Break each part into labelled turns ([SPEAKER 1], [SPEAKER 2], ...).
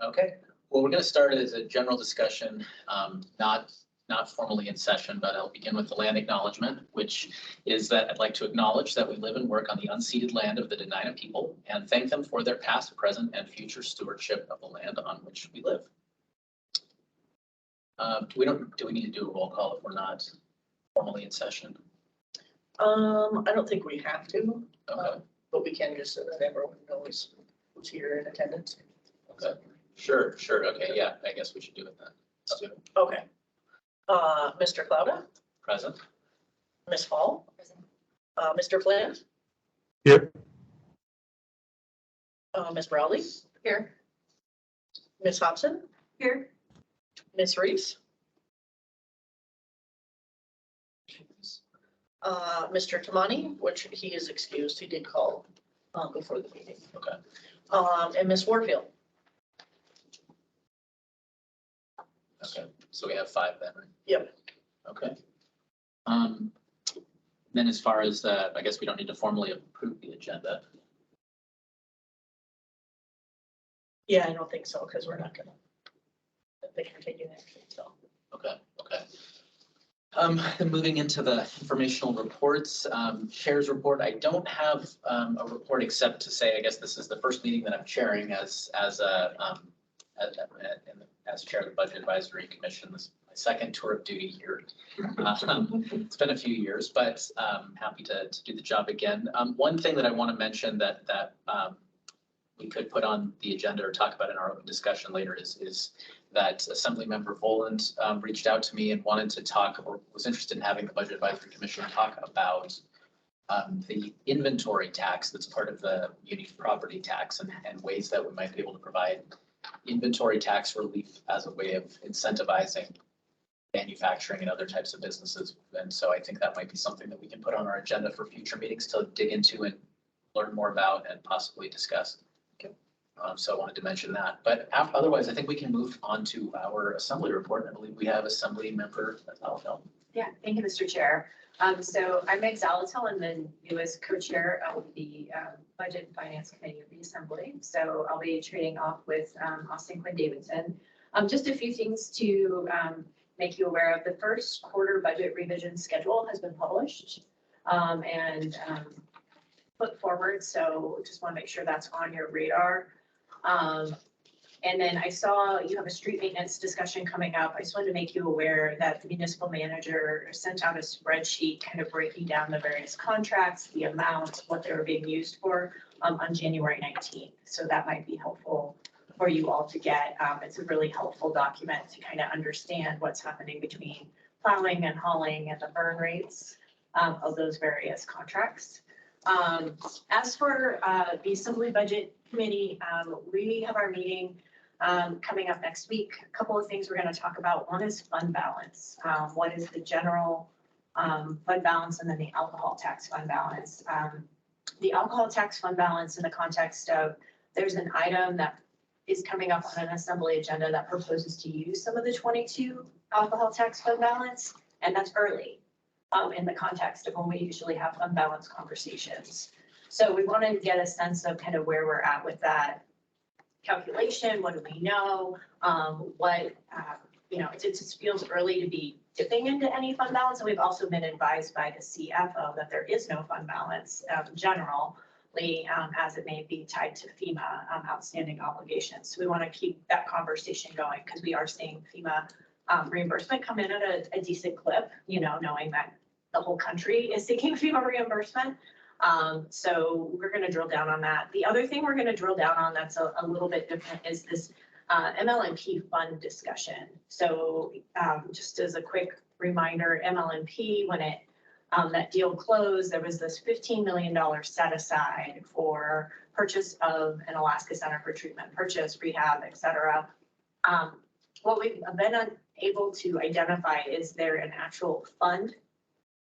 [SPEAKER 1] Okay, well, we're going to start as a general discussion, not formally in session, but I'll begin with the land acknowledgement, which is that I'd like to acknowledge that we live and work on the unceded land of the Dena'ina people and thank them for their past, present, and future stewardship of the land on which we live. Do we need to do a roll call if we're not formally in session?
[SPEAKER 2] I don't think we have to,
[SPEAKER 1] Okay,
[SPEAKER 2] but we can just so that everyone knows who's here in attendance.
[SPEAKER 1] okay, sure, okay, yeah, I guess we should do it then. Let's do it.
[SPEAKER 2] Okay. Mr. Clouda,
[SPEAKER 1] Present?
[SPEAKER 2] Ms. Hall, Mr. Flynn.
[SPEAKER 3] Here.
[SPEAKER 2] Ms. Rowley. Here. Ms. Hobson. Here. Ms. Reeves. Mr. Tamani, which he is excused, he did call before the meeting.
[SPEAKER 1] Okay,
[SPEAKER 2] And Ms. Warfield.
[SPEAKER 1] okay, so we have 5 then, right?
[SPEAKER 2] Yep.
[SPEAKER 1] Okay. Then as far as, I guess we don't need to formally approve the agenda.
[SPEAKER 2] Yeah, I don't think so, because we're not gonna. They can take it action, so.
[SPEAKER 1] Okay. And moving into the informational reports, chairs report, I don't have a report except to say, I guess this is the first meeting that I'm chairing as chair of the Budget Advisory Commission. This is my second tour of duty here. It's been a few years, but happy to do the job again. One thing that I want to mention that we could put on the agenda or talk about in our open discussion later is that Assemblymember Voland reached out to me and wanted to talk, or was interested in having the Budget Advisory Commission talk about the inventory tax that's part of the muni property tax and ways that we might be able to provide inventory tax relief as a way of incentivizing manufacturing and other types of businesses. And so I think that might be something that we can put on our agenda for future meetings to dig into and learn more about and possibly discuss. So I wanted to mention that, but otherwise, I think we can move on to our assembly report. I believe we have Assembly Member Zaletel.
[SPEAKER 4] Yeah, thank you, Mr. Chair. So I'm Meg Zaletel. I'm the newest co-chair of the Budget and Finance Committee of the Assembly. So I'll be trading off with Austin Quinn Davidson. Just a few things to make you aware of. The first quarter budget revision schedule has been published and put forward. So just want to make sure that's on your radar. And then I saw you have a street maintenance discussion coming up. I just wanted to make you aware that the municipal manager sent out a spreadsheet kind of breaking down the various contracts, the amounts, what they were being used for on January 19th. So that might be helpful for you all to get. It's a really helpful document to kind of understand what's happening between plowing and hauling and the burn rates of those various contracts. As for the Assembly Budget Committee, we have our meeting coming up next week. A couple of things we're going to talk about. One is fund balance. What is the general fund balance, and then the alcohol tax fund balance. The alcohol tax fund balance in the context of there's an item that is coming up on an Assembly agenda that proposes to use some of the 22 alcohol tax fund balance, and that's early in the context of when we usually have fund balance conversations. So we want to get a sense of kind of where we're at with that calculation. What do we know? It just feels early to be dipping into any fund balance. And we've also been advised by the CFO that there is no fund balance generally, as it may be tied to FEMA outstanding obligations. So we want to keep that conversation going because we are seeing FEMA reimbursement come in at a decent clip, knowing that the whole country is seeking FEMA reimbursement. So we're going to drill down on that. The other thing we're going to drill down on that's a little bit different is this MLNP fund discussion. So just as a quick reminder, MLNP, when that deal closed, there was this $15 million set aside for purchase of an Alaska Center for Treatment, purchase, rehab, et cetera. What we've been able to identify, is there an actual fund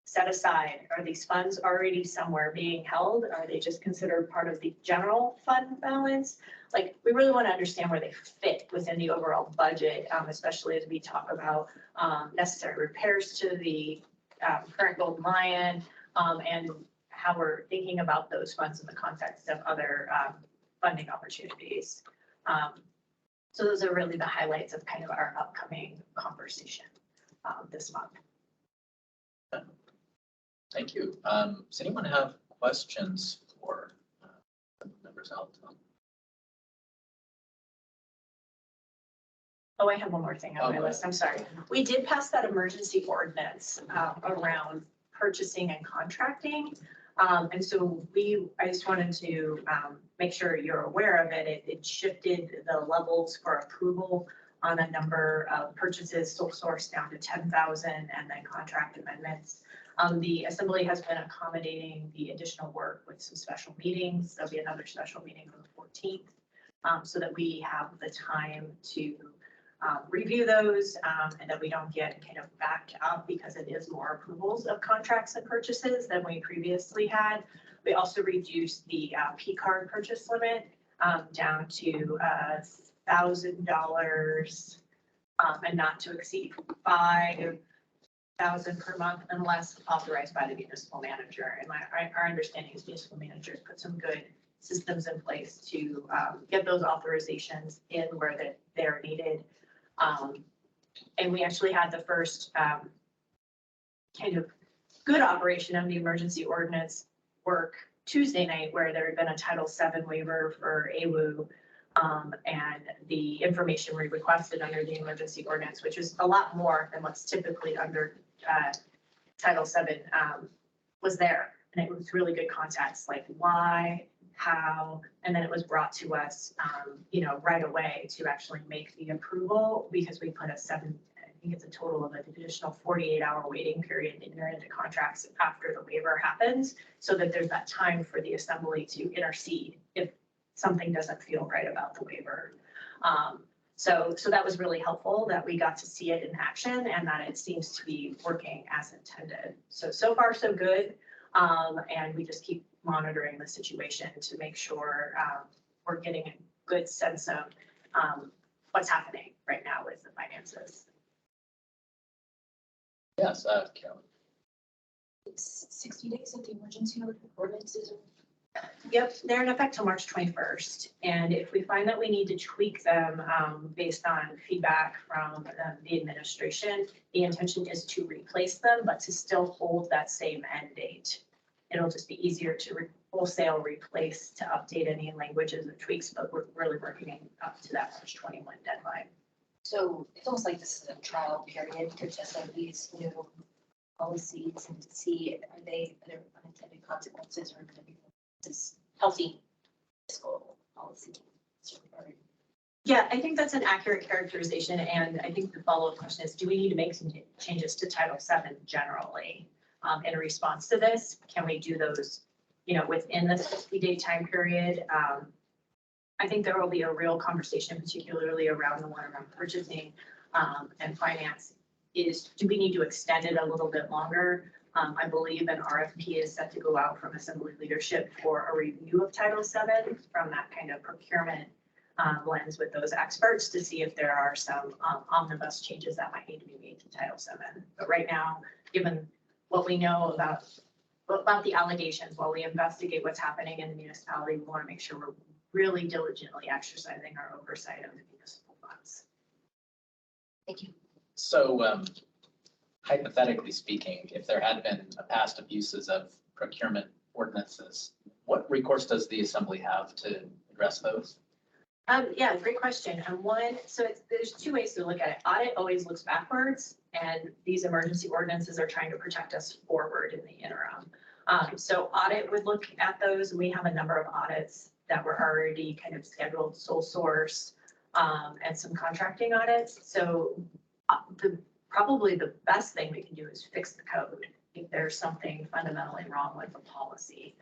[SPEAKER 4] set aside? Are these funds already somewhere being held? Are they just considered part of the general fund balance? Like, we really want to understand where they fit within the overall budget, especially as we talk about necessary repairs to the current Golden Lion and how we're thinking about those funds in the context of other funding opportunities. So those are really the highlights of kind of our upcoming conversation this month.
[SPEAKER 1] Thank you. Does anyone have questions for members out?
[SPEAKER 4] Oh, I have one more thing on my
[SPEAKER 1] Okay.
[SPEAKER 4] list. I'm sorry. We did pass that emergency ordinance around purchasing and contracting. And so I just wanted to make sure you're aware of it. It shifted the levels for approval on a number of purchases, sole source down to 10,000 and then contract amendments. The assembly has been accommodating the additional work with some special meetings. There'll be another special meeting on the 14th so that we have the time to review those and that we don't get kind of backed up because it is more approvals of contracts and purchases than we previously had. We also reduced the P card purchase limit down to $1,000 and not to exceed $5,000 per month unless authorized by the municipal manager. And our understanding is municipal managers put some good systems in place to get those authorizations in where they're needed. And we actually had the first kind of good operation of the emergency ordinance work Tuesday night, where there had been a Title VII waiver for AWU. And the information we requested under the emergency ordinance, which is a lot more than what's typically under Title VII, was there. And it was really good context, like why, how, and then it was brought to us, right away to actually make the approval because we put I think it's a total of an additional 48-hour waiting period to enter into contracts after the waiver happens, so that there's that time for the assembly to intercede if something doesn't feel right about the waiver. So that was really helpful that we got to see it in action and that it seems to be working as intended. So far so good. And we just keep monitoring the situation to make sure we're getting a good sense of what's happening right now with the finances.
[SPEAKER 1] Yes, Carolyn.
[SPEAKER 3] It's 60 days of the emergency ordinances.
[SPEAKER 4] Yep, they're in effect till March 21st. And if we find that we need to tweak them based on feedback from the administration, the intention is to replace them, but to still hold that same end date. It'll just be easier to wholesale replace to update any languages or tweaks, but we're really working up to that March 21 deadline.
[SPEAKER 3] So it's almost like this is a trial period to test out these new policies and to see are there unintended consequences or going to be this healthy fiscal policy.
[SPEAKER 4] Yeah, I think that's an accurate characterization. And I think the follow-up question is, do we need to make some changes to Title VII generally in response to this? Can we do those, within the 60-day time period? I think there will be a real conversation, particularly around the one around purchasing and finance, is do we need to extend it a little bit longer? I believe an RFP is set to go out from Assembly leadership for a review of Title VII from that kind of procurement lens with those experts to see if there are some omnibus changes that might need to be made to Title VII. But right now, given what we know about the allegations, while we investigate what's happening in the municipality, we want to make sure we're really diligently exercising our oversight of the municipal funds.
[SPEAKER 3] Thank you.
[SPEAKER 1] So hypothetically speaking, if there had been past abuses of procurement ordinances, what recourse does the assembly have to address those?
[SPEAKER 4] Yeah, great question. There's two ways to look at it. Audit always looks backwards, and these emergency ordinances are trying to protect us forward in the interim. So audit would look at those. We have a number of audits that were already kind of scheduled, sole source, and some contracting audits. So probably the best thing we can do is fix the code if there's something fundamentally wrong with the policy.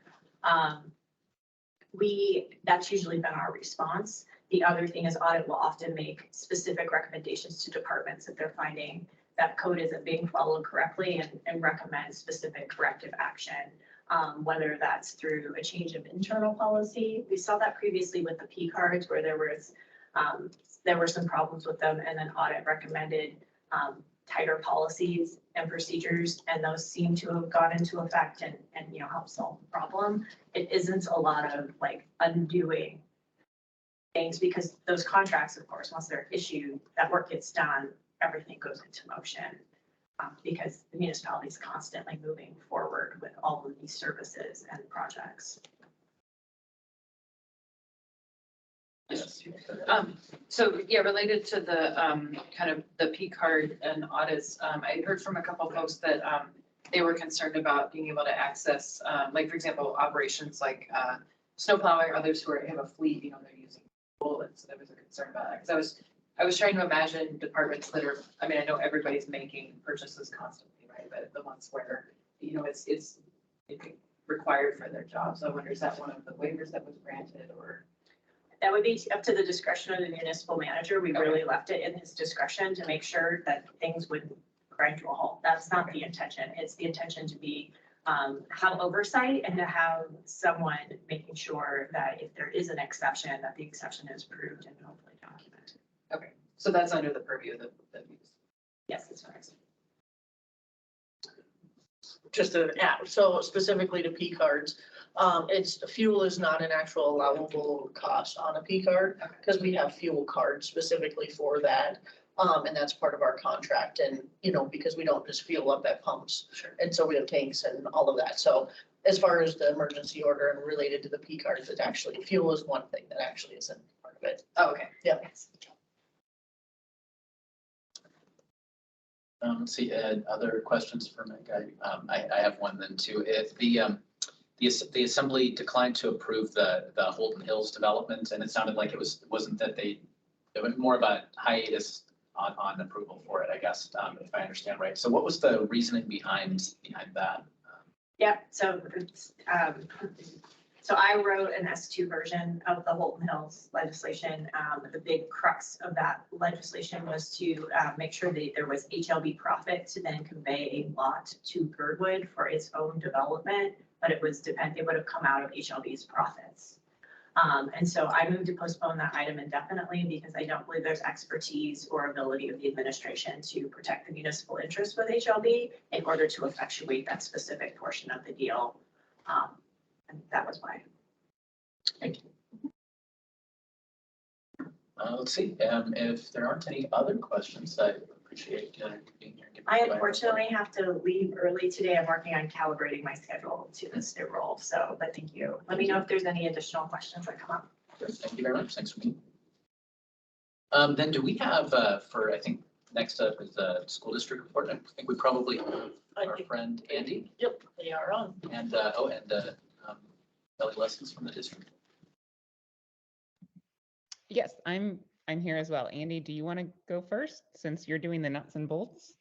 [SPEAKER 4] That's usually been our response. The other thing is audit will often make specific recommendations to departments if they're finding that code isn't being followed correctly and recommend specific corrective action, whether that's through a change of internal policy. We saw that previously with the P cards where there were some problems with them, and then audit recommended tighter policies and procedures, and those seem to have gone into effect and help solve the problem. It isn't a lot of like undoing things, because those contracts, of course, once they're issued, that work gets done, everything goes into motion. Because the municipality is constantly moving forward with all of these services and projects.
[SPEAKER 1] Yes.
[SPEAKER 5] So yeah, related to the kind of the P card and audits, I heard from a couple folks that they were concerned about being able to access, like, for example, operations like snow plowing, others who have a fleet, you know, they're using bullets. So there was a concern about that, because I was trying to imagine departments that are, I mean, I know everybody's making purchases constantly, right? But the ones where, you know, it's required for their job. So I wonder, is that one of the waivers that was granted, or?
[SPEAKER 4] That would be up to the discretion of the municipal manager. We
[SPEAKER 5] Okay.
[SPEAKER 4] really left it in his discretion to make sure that things would grind to a halt. That's not the intention. It's the intention to be, have oversight and to have someone making sure that if there is an exception, that the exception is proved and hopefully documented.
[SPEAKER 5] Okay, so that's under the purview of the
[SPEAKER 4] Yes, that's what I said.
[SPEAKER 2] Just an app, so specifically to P cards, fuel is not an actual allowable cost on a P card, because we have fuel cards specifically for that. And that's part of our contract, and, you know, because we don't just fuel up at pumps.
[SPEAKER 5] Sure.
[SPEAKER 2] And so we have tanks and all of that, so as far as the emergency order and related to the P cards, it's actually, fuel is one thing that actually isn't part of it.
[SPEAKER 5] Oh, okay.
[SPEAKER 2] Yeah.
[SPEAKER 5] Yes.
[SPEAKER 1] Let's see, Ed, other questions for Meg? I have one then too. If the assembly declined to approve the Holden Hills development, and it sounded like it wasn't that it was more of a hiatus on approval for it, I guess, if I understand right. So what was the reasoning behind that?
[SPEAKER 4] Yeah, so so I wrote an S2 version of the Holton Hills legislation. The big crux of that legislation was to make sure that there was HLB profit to then convey a lot to Girdwood for its own development, but it would have come out of HLB's profits. And so I moved to postpone that item indefinitely because I don't believe there's expertise or ability of the administration to protect the municipal interest with HLB in order to effectuate that specific portion of the deal. And that was why.
[SPEAKER 1] Thank you. Let's see, if there aren't any other questions, I appreciate being here.
[SPEAKER 4] I unfortunately have to leave early today. I'm working on calibrating my schedule to this new role. So, but thank you. Let me know if there's any additional questions that come up.
[SPEAKER 1] Thank you very much. Thanks for me. Then do we have, I think next up is the school district report. I think we probably have our friend Andy
[SPEAKER 2] Yep, they are on.
[SPEAKER 1] and, Kelly Lessons from the district.
[SPEAKER 6] Yes, I'm here as well. Andy, do you want to go first since you're doing the nuts and bolts?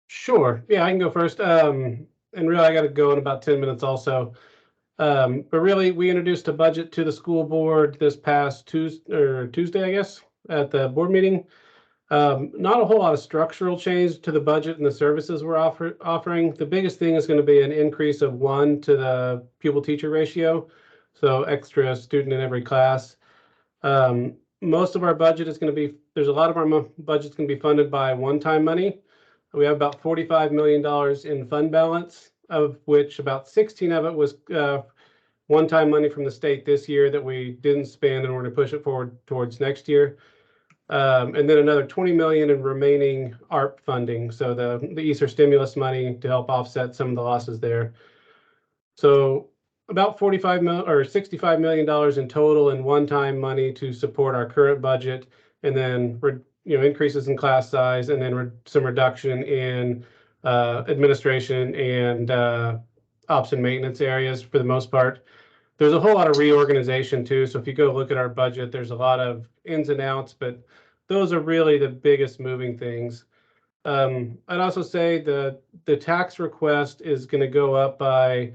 [SPEAKER 7] Sure. Yeah, I can go first. And really, I got to go in about 10 minutes also. But really, we introduced a budget to the school board this past Tuesday, I guess, at the board meeting. Not a whole lot of structural change to the budget and the services we're offering. The biggest thing is going to be an increase of 1 to the pupil-teacher ratio, so extra student in every class. Most of our budget is going to be, there's a lot of our budget's going to be funded by one-time money. We have about $45 million in fund balance, of which about 16 of it was one-time money from the state this year that we didn't spend, and we're going to push it forward towards next year. And then another 20 million in remaining ARP funding, so the Easter stimulus money to help offset some of the losses there. So about $65 million in total in one-time money to support our current budget, and then increases in class size, and then some reduction in administration and ops and maintenance areas for the most part. There's a whole lot of reorganization too. So if you go look at our budget, there's a lot of ins and outs, but those are really the biggest moving things. I'd also say the tax request is going to go up by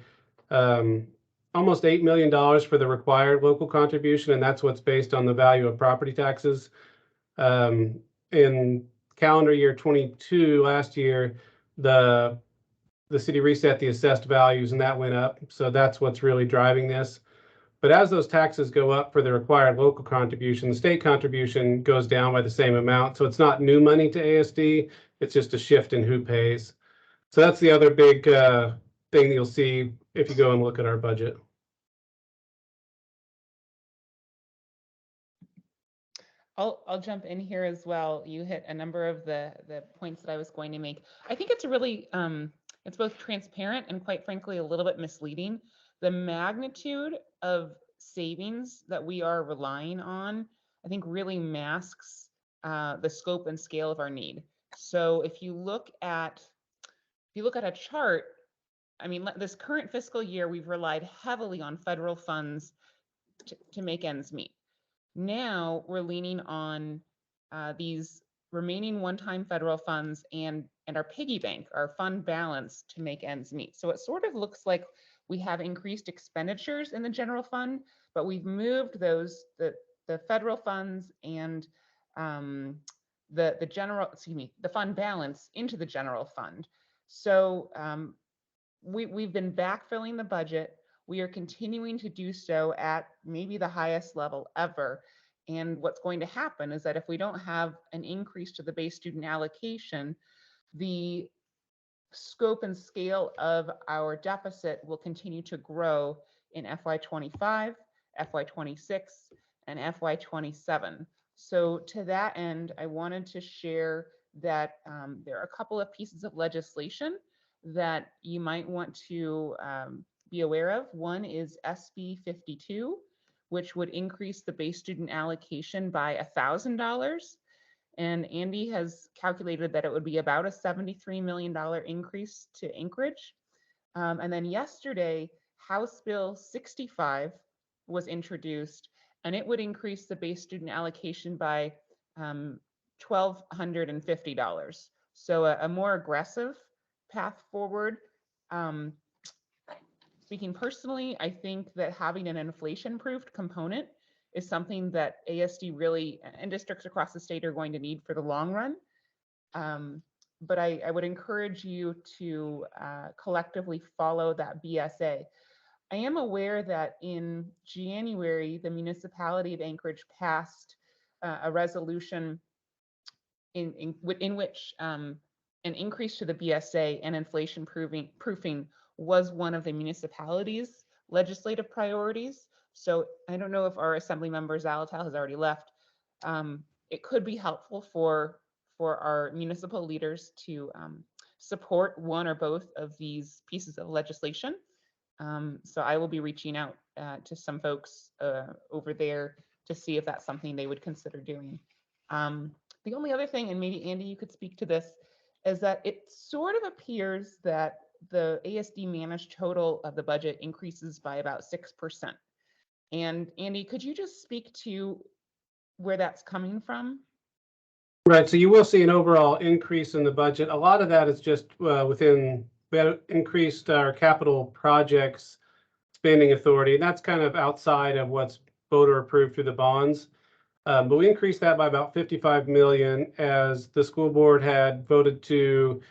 [SPEAKER 7] almost $8 million for the required local contribution, and that's what's based on the value of property taxes. In calendar year 22, last year, the city reset the assessed values, and that went up. So that's what's really driving this. But as those taxes go up for the required local contribution, the state contribution goes down by the same amount. So it's not new money to ASD, it's just a shift in who pays. So that's the other big thing you'll see if you go and look at our budget.
[SPEAKER 6] I'll jump in here as well. You hit a number of the points that I was going to make. I think it's a really it's both transparent and quite frankly a little bit misleading. The magnitude of savings that we are relying on, I think really masks the scope and scale of our need. So if you look at a chart, I mean, this current fiscal year, we've relied heavily on federal funds to make ends meet. Now we're leaning on these remaining one-time federal funds and our piggy bank, our fund balance to make ends meet. So it sort of looks like we have increased expenditures in the general fund, but we've moved the federal funds and the fund balance into the general fund. So we've been backfilling the budget. We are continuing to do so at maybe the highest level ever. And what's going to happen is that if we don't have an increase to the base student allocation, the scope and scale of our deficit will continue to grow in FY25, FY26, and FY27. So to that end, I wanted to share that there are a couple of pieces of legislation that you might want to be aware of. One is SB 52, which would increase the base student allocation by $1,000. And Andy has calculated that it would be about a $73 million increase to Anchorage. And then yesterday, House Bill 65 was introduced, and it would increase the base student allocation by $1,250. So a more aggressive path forward. Speaking personally, I think that having an inflation-proofed component is something that ASD really and districts across the state are going to need for the long run. But I would encourage you to collectively follow that BSA. I am aware that in January, the municipality of Anchorage passed a resolution in which an increase to the BSA and inflation proofing was one of the municipality's legislative priorities. So I don't know if our assembly member Zalatal has already left. It could be helpful for our municipal leaders to support one or both of these pieces of legislation. So I will be reaching out to some folks over there to see if that's something they would consider doing. The only other thing, and maybe Andy, you could speak to this, is that it sort of appears that the ASD managed total of the budget increases by about 6%. And Andy, could you just speak to where that's coming from?
[SPEAKER 7] Right, so you will see an overall increase in the budget. A lot of that is just we have increased our capital projects spending authority, and that's kind of outside of what's voter approved through the bonds. But we increased that by about 55 million as the school board had voted to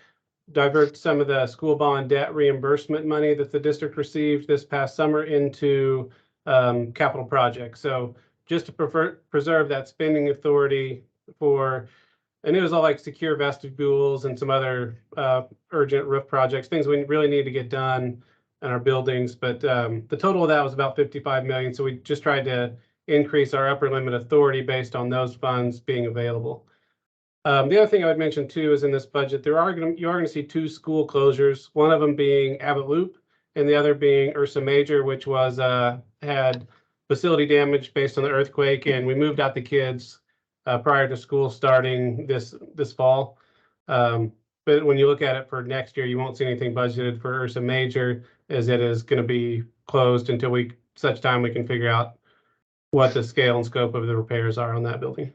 [SPEAKER 7] divert some of the school bond debt reimbursement money that the district received this past summer into capital projects. So just to preserve that spending authority and it was all like secure vestibules and some other urgent roof projects, things we really need to get done in our buildings. But the total of that was about 55 million. So we just tried to increase our upper limit authority based on those funds being available. The other thing I would mention too is in this budget, you are going to see two school closures, one of them being Abbott Loop and the other being Ursa Major, which was had facility damage based on the earthquake, and we moved out the kids prior to school starting this fall. But when you look at it for next year, you won't see anything budgeted for Ursa Major, as it is going to be closed until such time we can figure out what the scale and scope of the repairs are on that building.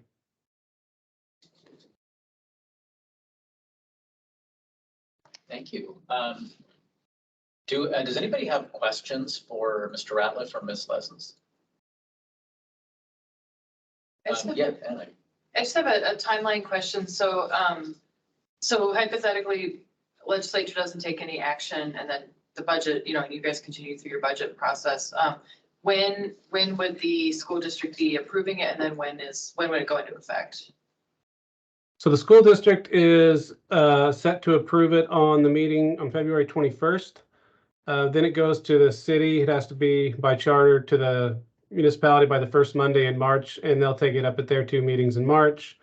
[SPEAKER 1] Thank you. Does anybody have questions for Mr. Ratliff or Ms. Lessons? Yeah, Anna.
[SPEAKER 5] I just have a timeline question. So, so hypothetically, legislature doesn't take any action, and then the budget, you guys continue through your budget process. When would the school district be approving it, and then when would it go into effect?
[SPEAKER 7] So the school district is set to approve it on the meeting on February 21st. Then it goes to the city. It has to be by charter to the municipality by the first Monday in March, and they'll take it up at their 2 meetings in March.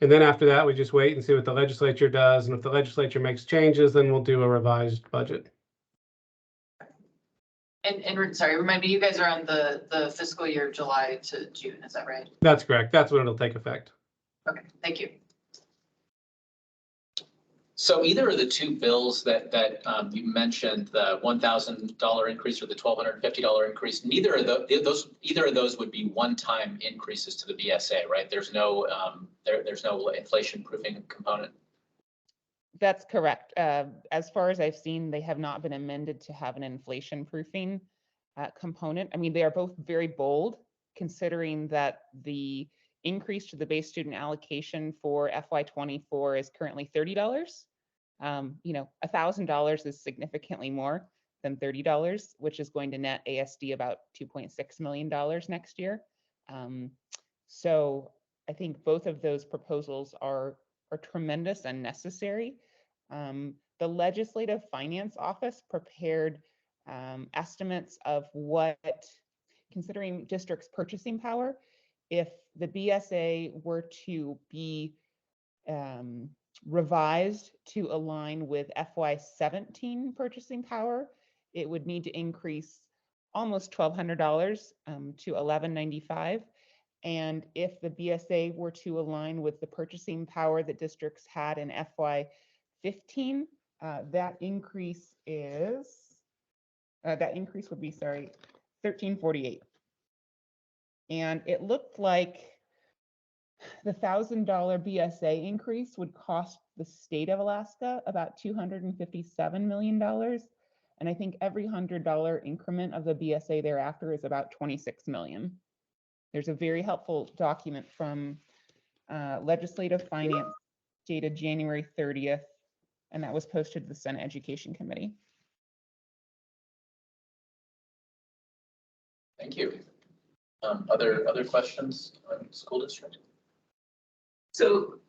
[SPEAKER 7] And then after that, we just wait and see what the legislature does. And if the legislature makes changes, then we'll do a revised budget.
[SPEAKER 5] And sorry, remind me, you guys are on the fiscal year July to June, is that right?
[SPEAKER 7] That's correct. That's when it'll take effect.
[SPEAKER 5] Okay, thank you.
[SPEAKER 1] So either of the two bills that you mentioned, the $1,000 increase or the $1,250 increase, either of those would be one-time increases to the BSA, right? There's no inflation proofing component.
[SPEAKER 6] That's correct. As far as I've seen, they have not been amended to have an inflation proofing component. I mean, they are both very bold, considering that the increase to the base student allocation for FY24 is currently $30. $1,000 is significantly more than $30, which is going to net ASD about $2.6 million next year. So I think both of those proposals are tremendous and necessary. The Legislative Finance Office prepared estimates of what, considering districts' purchasing power, if the BSA were to be revised to align with FY17 purchasing power, it would need to increase almost $1,200 to $1,195. And if the BSA were to align with the purchasing power that districts had in FY15, that increase would be, $1,348. And it looked like the $1,000 BSA increase would cost the state of Alaska about $257 million. And I think every $100 increment of the BSA thereafter is about $26 million. There's a very helpful document from Legislative Finance dated January 30th, and that was posted to the Senate Education Committee.
[SPEAKER 1] Thank you. Other questions on school district?
[SPEAKER 8] So,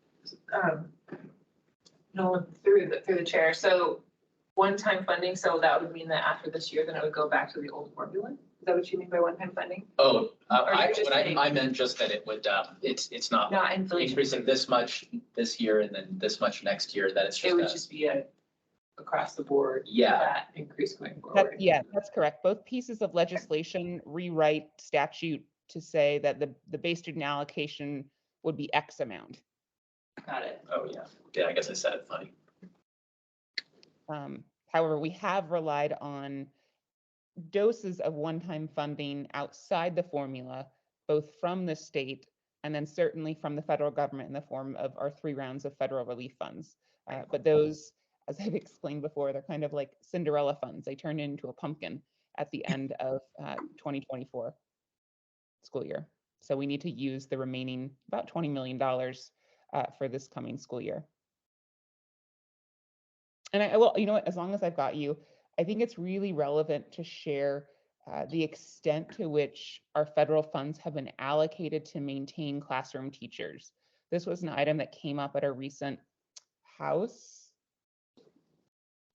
[SPEAKER 8] Nolan, through the chair, so one-time funding, so that would mean that after this year, then it would go back to the old formula? Is that what you mean by one-time funding?
[SPEAKER 1] Oh,
[SPEAKER 8] Or you're just saying-
[SPEAKER 1] I meant just that it would, it's not
[SPEAKER 8] Not inflation.
[SPEAKER 1] increasing this much this year and then this much next year, that it's
[SPEAKER 8] It would
[SPEAKER 1] just,
[SPEAKER 8] just be across the board.
[SPEAKER 1] Yeah.
[SPEAKER 8] That increase going forward.
[SPEAKER 6] Yeah, that's correct. Both pieces of legislation rewrite statute to say that the base student allocation would be X amount.
[SPEAKER 8] Got it.
[SPEAKER 1] oh, yeah. Yeah, I guess I said it funny.
[SPEAKER 6] However, we have relied on doses of one-time funding outside the formula, both from the state and then certainly from the federal government in the form of our 3 rounds of federal relief funds. But those, as I've explained before, they're kind of like Cinderella funds. They turn into a pumpkin at the end of 2024 school year. So we need to use the remaining about $20 million for this coming school year. And I will, you know what, as long as I've got you, I think it's really relevant to share the extent to which our federal funds have been allocated to maintain classroom teachers. This was an item that came up at a recent House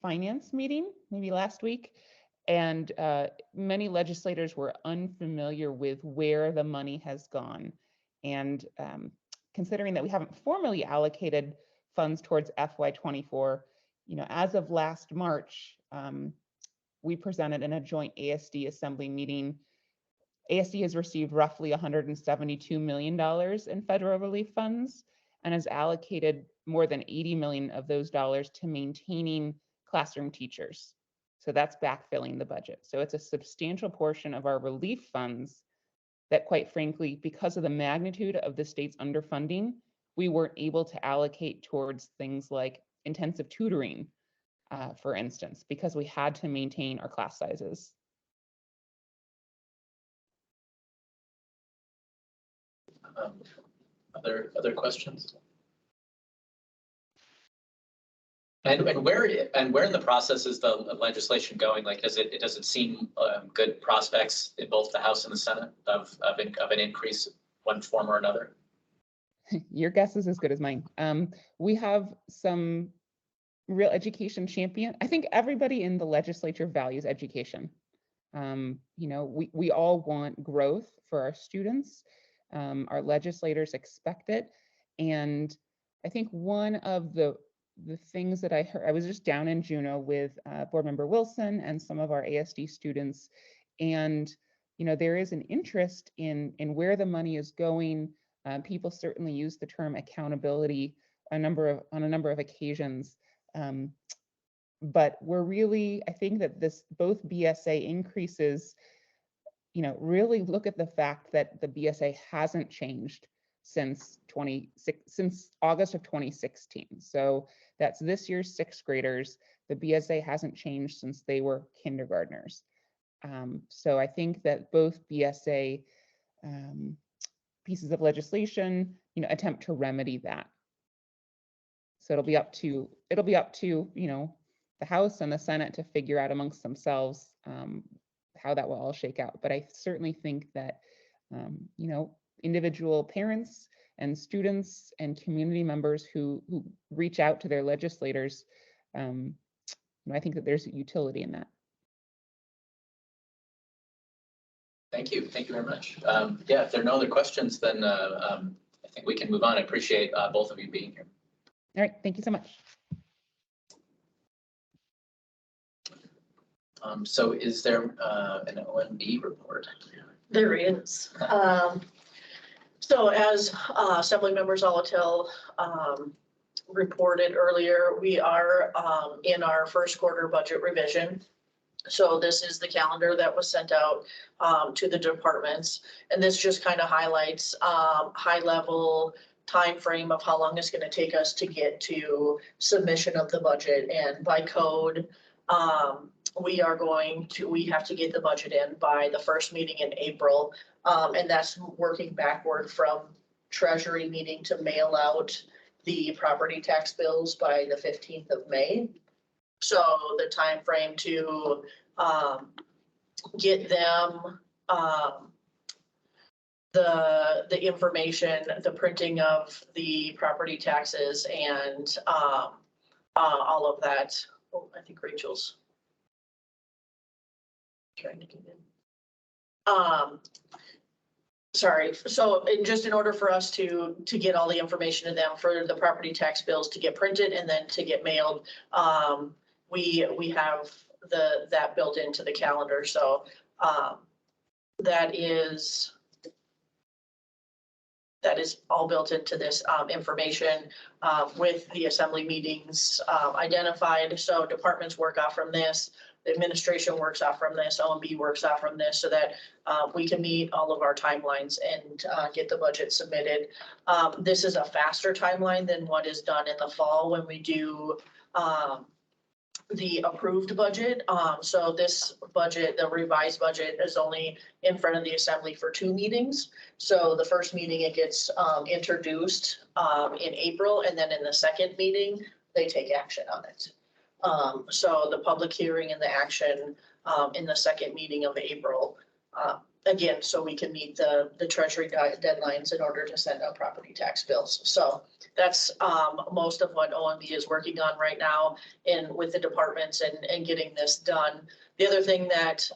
[SPEAKER 6] Finance meeting, maybe last week. And many legislators were unfamiliar with where the money has gone. And considering that we haven't formally allocated funds towards FY24, as of last March, we presented in a joint ASD assembly meeting. ASD has received roughly $172 million in federal relief funds and has allocated more than 80 million of those dollars to maintaining classroom teachers. So that's backfilling the budget. So it's a substantial portion of our relief funds that, quite frankly, because of the magnitude of the state's underfunding, we weren't able to allocate towards things like intensive tutoring, for instance, because we had to maintain our class sizes.
[SPEAKER 1] Other questions? And where in the process is the legislation going? Like, does it seem good prospects in both the House and the Senate of an increase one form or another?
[SPEAKER 6] Your guess is as good as mine. We have some real education champion. I think everybody in the legislature values education. You know, we all want growth for our students. Our legislators expect it. And I think one of the things that I heard, I was just down in Juneau with Board Member Wilson and some of our ASD students. And, you know, there is an interest in where the money is going. People certainly use the term accountability on a number of occasions. But we're really, I think that both BSA increases, you know, really look at the fact that the BSA hasn't changed since August of 2016. So that's this year's sixth graders. The BSA hasn't changed since they were kindergartners. So I think that both BSA pieces of legislation, you know, attempt to remedy that. So it'll be up to, you know, the House and the Senate to figure out amongst themselves how that will all shake out. But I certainly think that, you know, individual parents and students and community members who reach out to their legislators, I think that there's utility in that.
[SPEAKER 1] Thank you very much. Yeah, if there are no other questions, then I think we can move on. I appreciate both of you being here.
[SPEAKER 6] All right, thank you so much.
[SPEAKER 1] So is there an OMB report?
[SPEAKER 2] There is. So as Assembly Member Zolotil reported earlier, we are in our first quarter budget revision. So this is the calendar that was sent out to the departments. And this just kind of highlights high level time frame of how long it's going to take us to get to submission of the budget. And by code, we have to get the budget in by the first meeting in April. And that's working backward from Treasury meeting to mail out the property tax bills by the 15th of May. So the time frame to get them the information, the printing of the property taxes and all of that. Oh, I think Rachel's trying to get in. Sorry, so just in order for us to get all the information to them for the property tax bills to get printed and then to get mailed, we have that built into the calendar. So that is all built into this information with the assembly meetings identified. So departments work off from this. The administration works off from this, OMB works off from this so that we can meet all of our timelines and get the budget submitted. This is a faster timeline than what is done in the fall when we do the approved budget. So this budget, the revised budget, is only in front of the assembly for 2 meetings. So the first meeting, it gets introduced in April, and then in the second meeting, they take action on it. So the public hearing and the action in the second meeting of April, again, so we can meet the Treasury deadlines in order to send out property tax bills. So that's most of what OMB is working on right now with the departments and getting this done. The other thing that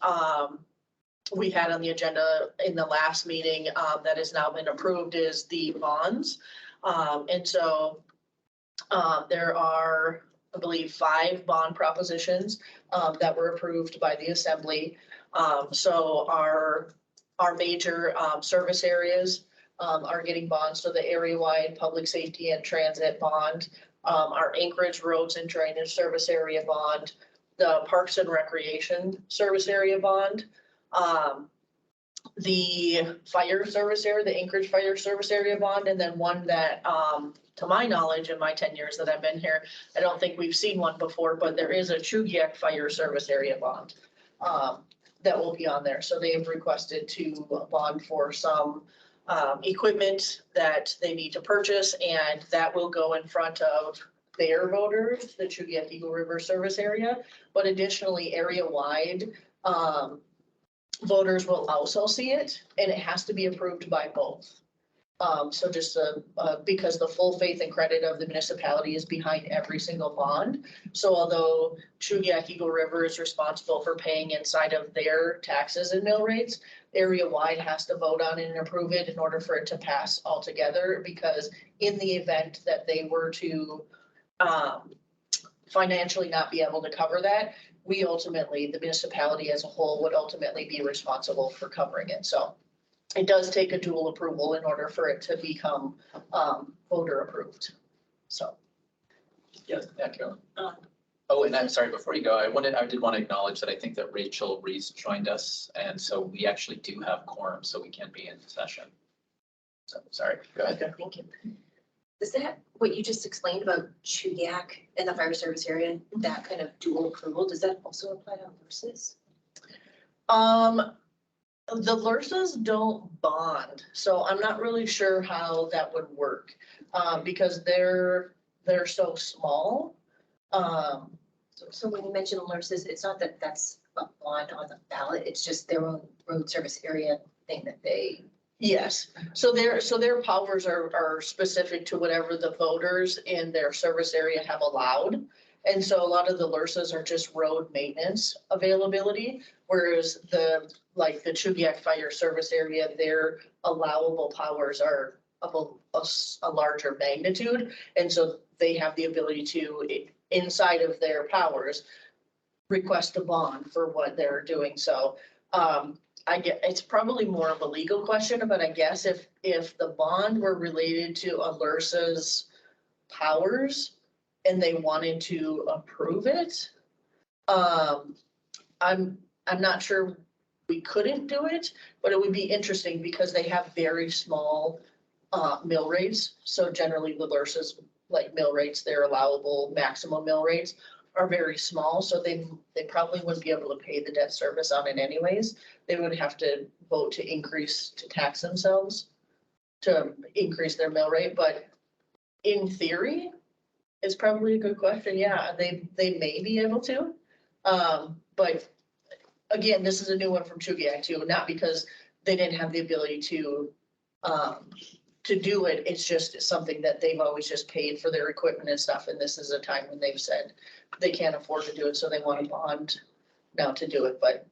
[SPEAKER 2] we had on the agenda in the last meeting that has now been approved is the bonds. And so there are, I believe, 5 bond propositions that were approved by the assembly. So our major service areas are getting bonds. So the area-wide public safety and transit bond, our Anchorage roads and drainage service area bond, the parks and recreation service area bond, the fire service area, the Anchorage fire service area bond, and then one that, to my knowledge, in my 10 years that I've been here, I don't think we've seen one before, but there is a Chugiak fire service area bond that will be on there. So they have requested to bond for some equipment that they need to purchase, and that will go in front of their voters, the Chugiak Eagle River service area. But additionally, area-wide, voters will also see it, and it has to be approved by both. So just, because the full faith and credit of the municipality is behind every single bond. So although Shugiak Eagle River is responsible for paying inside of their taxes and mill rates, area-wide has to vote on it and approve it in order for it to pass altogether, because in the event that they were to, financially not be able to cover that, we ultimately, the municipality as a whole would ultimately be responsible for covering it. So it does take a dual approval in order for it to become voter approved. So.
[SPEAKER 1] Yeah, Carolyn.
[SPEAKER 2] Um,
[SPEAKER 1] Oh, and I'm sorry, before you go, I did want to acknowledge that I think that Rachel Reese joined us, and so we actually do have quorum, so we can be in session. So, sorry, go ahead.
[SPEAKER 2] Okay, thank you.
[SPEAKER 3] Does that, what you just explained about Shugiak and the fire service area, that kind of dual approval, does that also apply to nurses?
[SPEAKER 2] The LRSAs don't bond, so I'm not really sure how that would work, because they're so small.
[SPEAKER 3] So when you mention nurses, it's not that that's a bond on the ballot, it's just their own road service area thing that they.
[SPEAKER 2] Yes, so their powers are specific to whatever the voters in their service area have allowed. And so a lot of the LRSAs are just road maintenance availability, whereas the Shugiak Fire Service area, their allowable powers are of a larger magnitude. And so they have the ability to, inside of their powers, request a bond for what they're doing. So I get, it's probably more of a legal question, but I guess if the bond were related to LRSA's powers and they wanted to approve it, I'm not sure we couldn't do it, but it would be interesting because they have very small mill rates. So generally the LRSA's like mill rates, their allowable maximum mill rates are very small. So they probably wouldn't be able to pay the debt service on it anyways. They would have to vote to increase, to tax themselves to increase their mill rate. But in theory, it's probably a good question. Yeah, they may be able to. But again, this is a new one from Shugiak too, not because they didn't have the ability to do it. It's just something that they've always just paid for their equipment and stuff. And this is a time when they've said they can't afford to do it. So they want a bond now to do it. But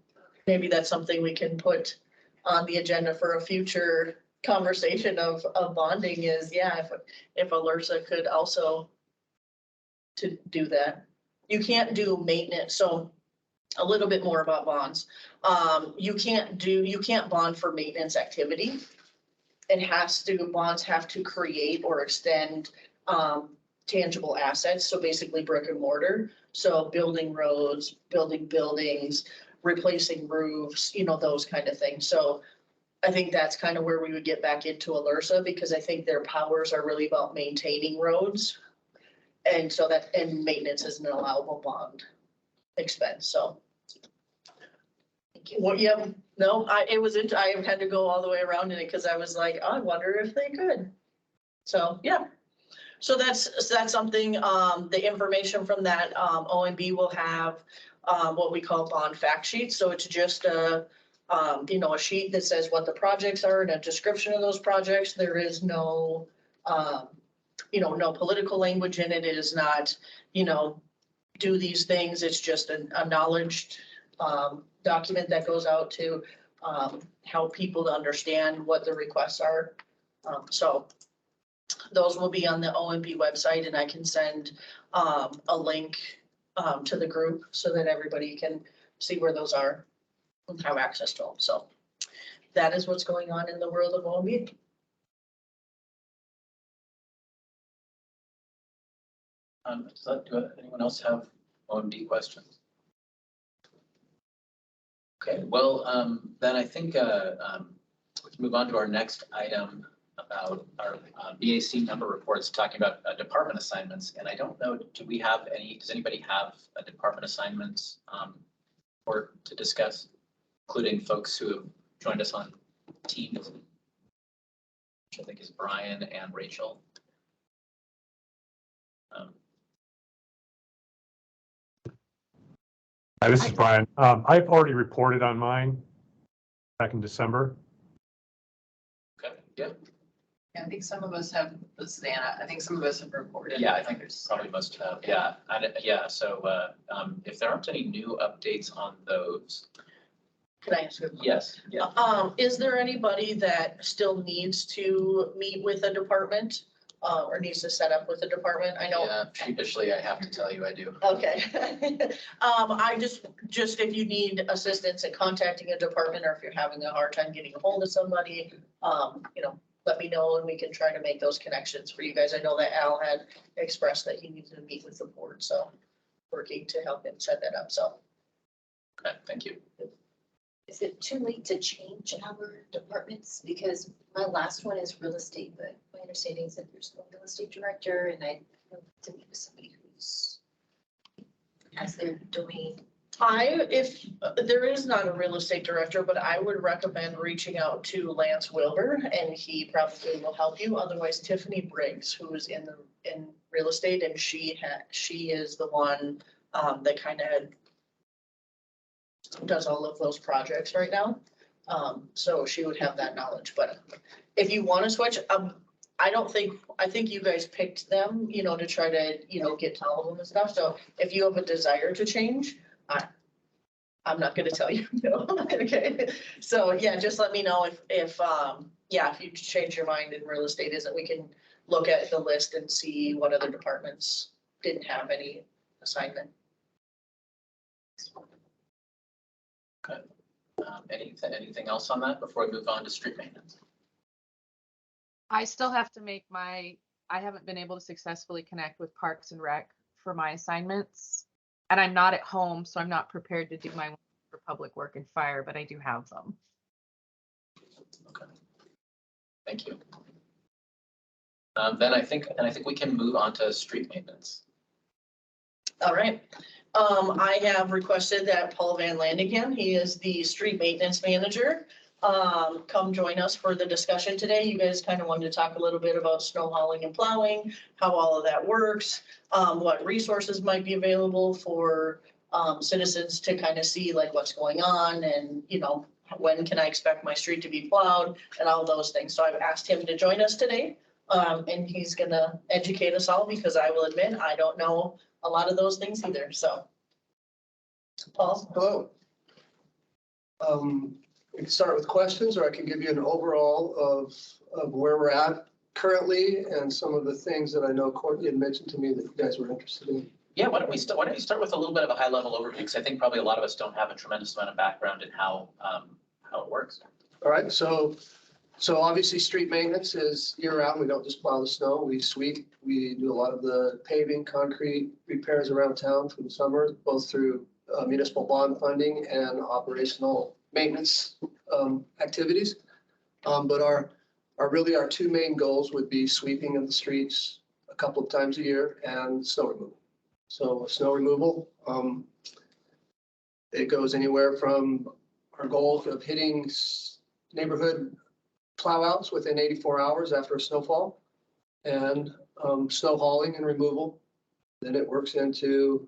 [SPEAKER 2] maybe that's something we can put on the agenda for a future conversation of bonding is, yeah, if LRSA could also to do that. You can't do maintenance. So a little bit more about bonds. You can't bond for maintenance activity. Bonds have to create or extend tangible assets. So basically brick and mortar. So building roads, building buildings, replacing roofs, those kind of things. So I think that's kind of where we would get back into LRSA because I think their powers are really about maintaining roads. And so and maintenance is an allowable bond expense. So. Well, yeah, no, I had to go all the way around in it because I was like, I wonder if they could. So, yeah. So that's something, the information from that, OMB will have, what we call bond fact sheets. So it's just a sheet that says what the projects are and a description of those projects. There is no, no political language in it. It is not, do these things. It's just a knowledge, document that goes out to help people to understand what the requests are. So those will be on the OMB website and I can send a link to the group so that everybody can see where those are and have access to them. So that is what's going on in the world of OMB.
[SPEAKER 1] Do anyone else have OMD questions? Okay, well, then I think let's move on to our next item about our BAC member reports, talking about department assignments. And I don't know, does anybody have a department assignments or to discuss, including folks who have joined us on Teams, which I think is Brian and Rachel.
[SPEAKER 9] Hi, this is Brian. I've already reported on mine back in December.
[SPEAKER 1] Okay, yeah.
[SPEAKER 5] I think some of us have, Savannah, I think some of us have reported.
[SPEAKER 1] Yeah, I think it's probably most have, yeah, so, if there aren't any new updates on those,
[SPEAKER 2] Can I ask you?
[SPEAKER 1] yes, yeah.
[SPEAKER 2] Is there anybody that still needs to meet with a department, or needs to set up with a department? I know.
[SPEAKER 1] Yeah, sheepishly, I have to tell you, I do.
[SPEAKER 2] Okay. I just if you need assistance in contacting a department, or if you're having a hard time getting a hold of somebody, let me know and we can try to make those connections for you guys. I know that Al had expressed that he needed to meet with the board, so working to help him set that up, so.
[SPEAKER 1] Okay, thank you.
[SPEAKER 3] Is it too late to change our departments? Because my last one is real estate, but my understanding is that there's no real estate director and I want to meet with somebody who's has their domain.
[SPEAKER 2] If there is not a real estate director, but I would recommend reaching out to Lance Wilbur and he probably will help you. Otherwise, Tiffany Briggs, who is in real estate, and she is the one that kind of does all of those projects right now. So she would have that knowledge, but if you want to switch, I think you guys picked them, to try to, get to all of them and stuff. So if you have a desire to change, I'm not gonna tell you no. Okay, so yeah, just let me know if you change your mind and real estate isn't, we can look at the list and see what other departments didn't have any assignment.
[SPEAKER 1] Okay. Anything else on that before we move on to street maintenance?
[SPEAKER 10] I still have to make I haven't been able to successfully connect with Parks and Rec for my assignments. And I'm not at home, so I'm not prepared to do my for Public Work and Fire, but I do have them.
[SPEAKER 1] Okay. Thank you. Then I think we can move on to street maintenance.
[SPEAKER 2] All right. I have requested that Paul Van Landingham, he is the street maintenance manager, come join us for the discussion today. You guys kind of wanted to talk a little bit about snow hauling and plowing, how all of that works, what resources might be available for citizens to kind of see like what's going on and, when can I expect my street to be plowed and all those things. So I've asked him to join us today, and he's gonna educate us all because I will admit, I don't know a lot of those things either, so. Paul?
[SPEAKER 11] Hello. We can start with questions, or I can give you an overall of where we're at currently and some of the things that I know Courtney had mentioned to me that you guys were interested in.
[SPEAKER 1] Yeah, why don't you start with a little bit of a high level overview, because I think probably a lot of us don't have a tremendous amount of background in how it works.
[SPEAKER 11] All right, so obviously street maintenance is year round. We don't just plow the snow, we sweep. We do a lot of the paving, concrete repairs around town for the summer, both through municipal bond funding and operational maintenance activities. But our two main goals would be sweeping of the streets a couple of times a year and snow removal. So snow removal, it goes anywhere from our goal of hitting neighborhood plow outs within 84 hours after a snowfall and snow hauling and removal. Then it works into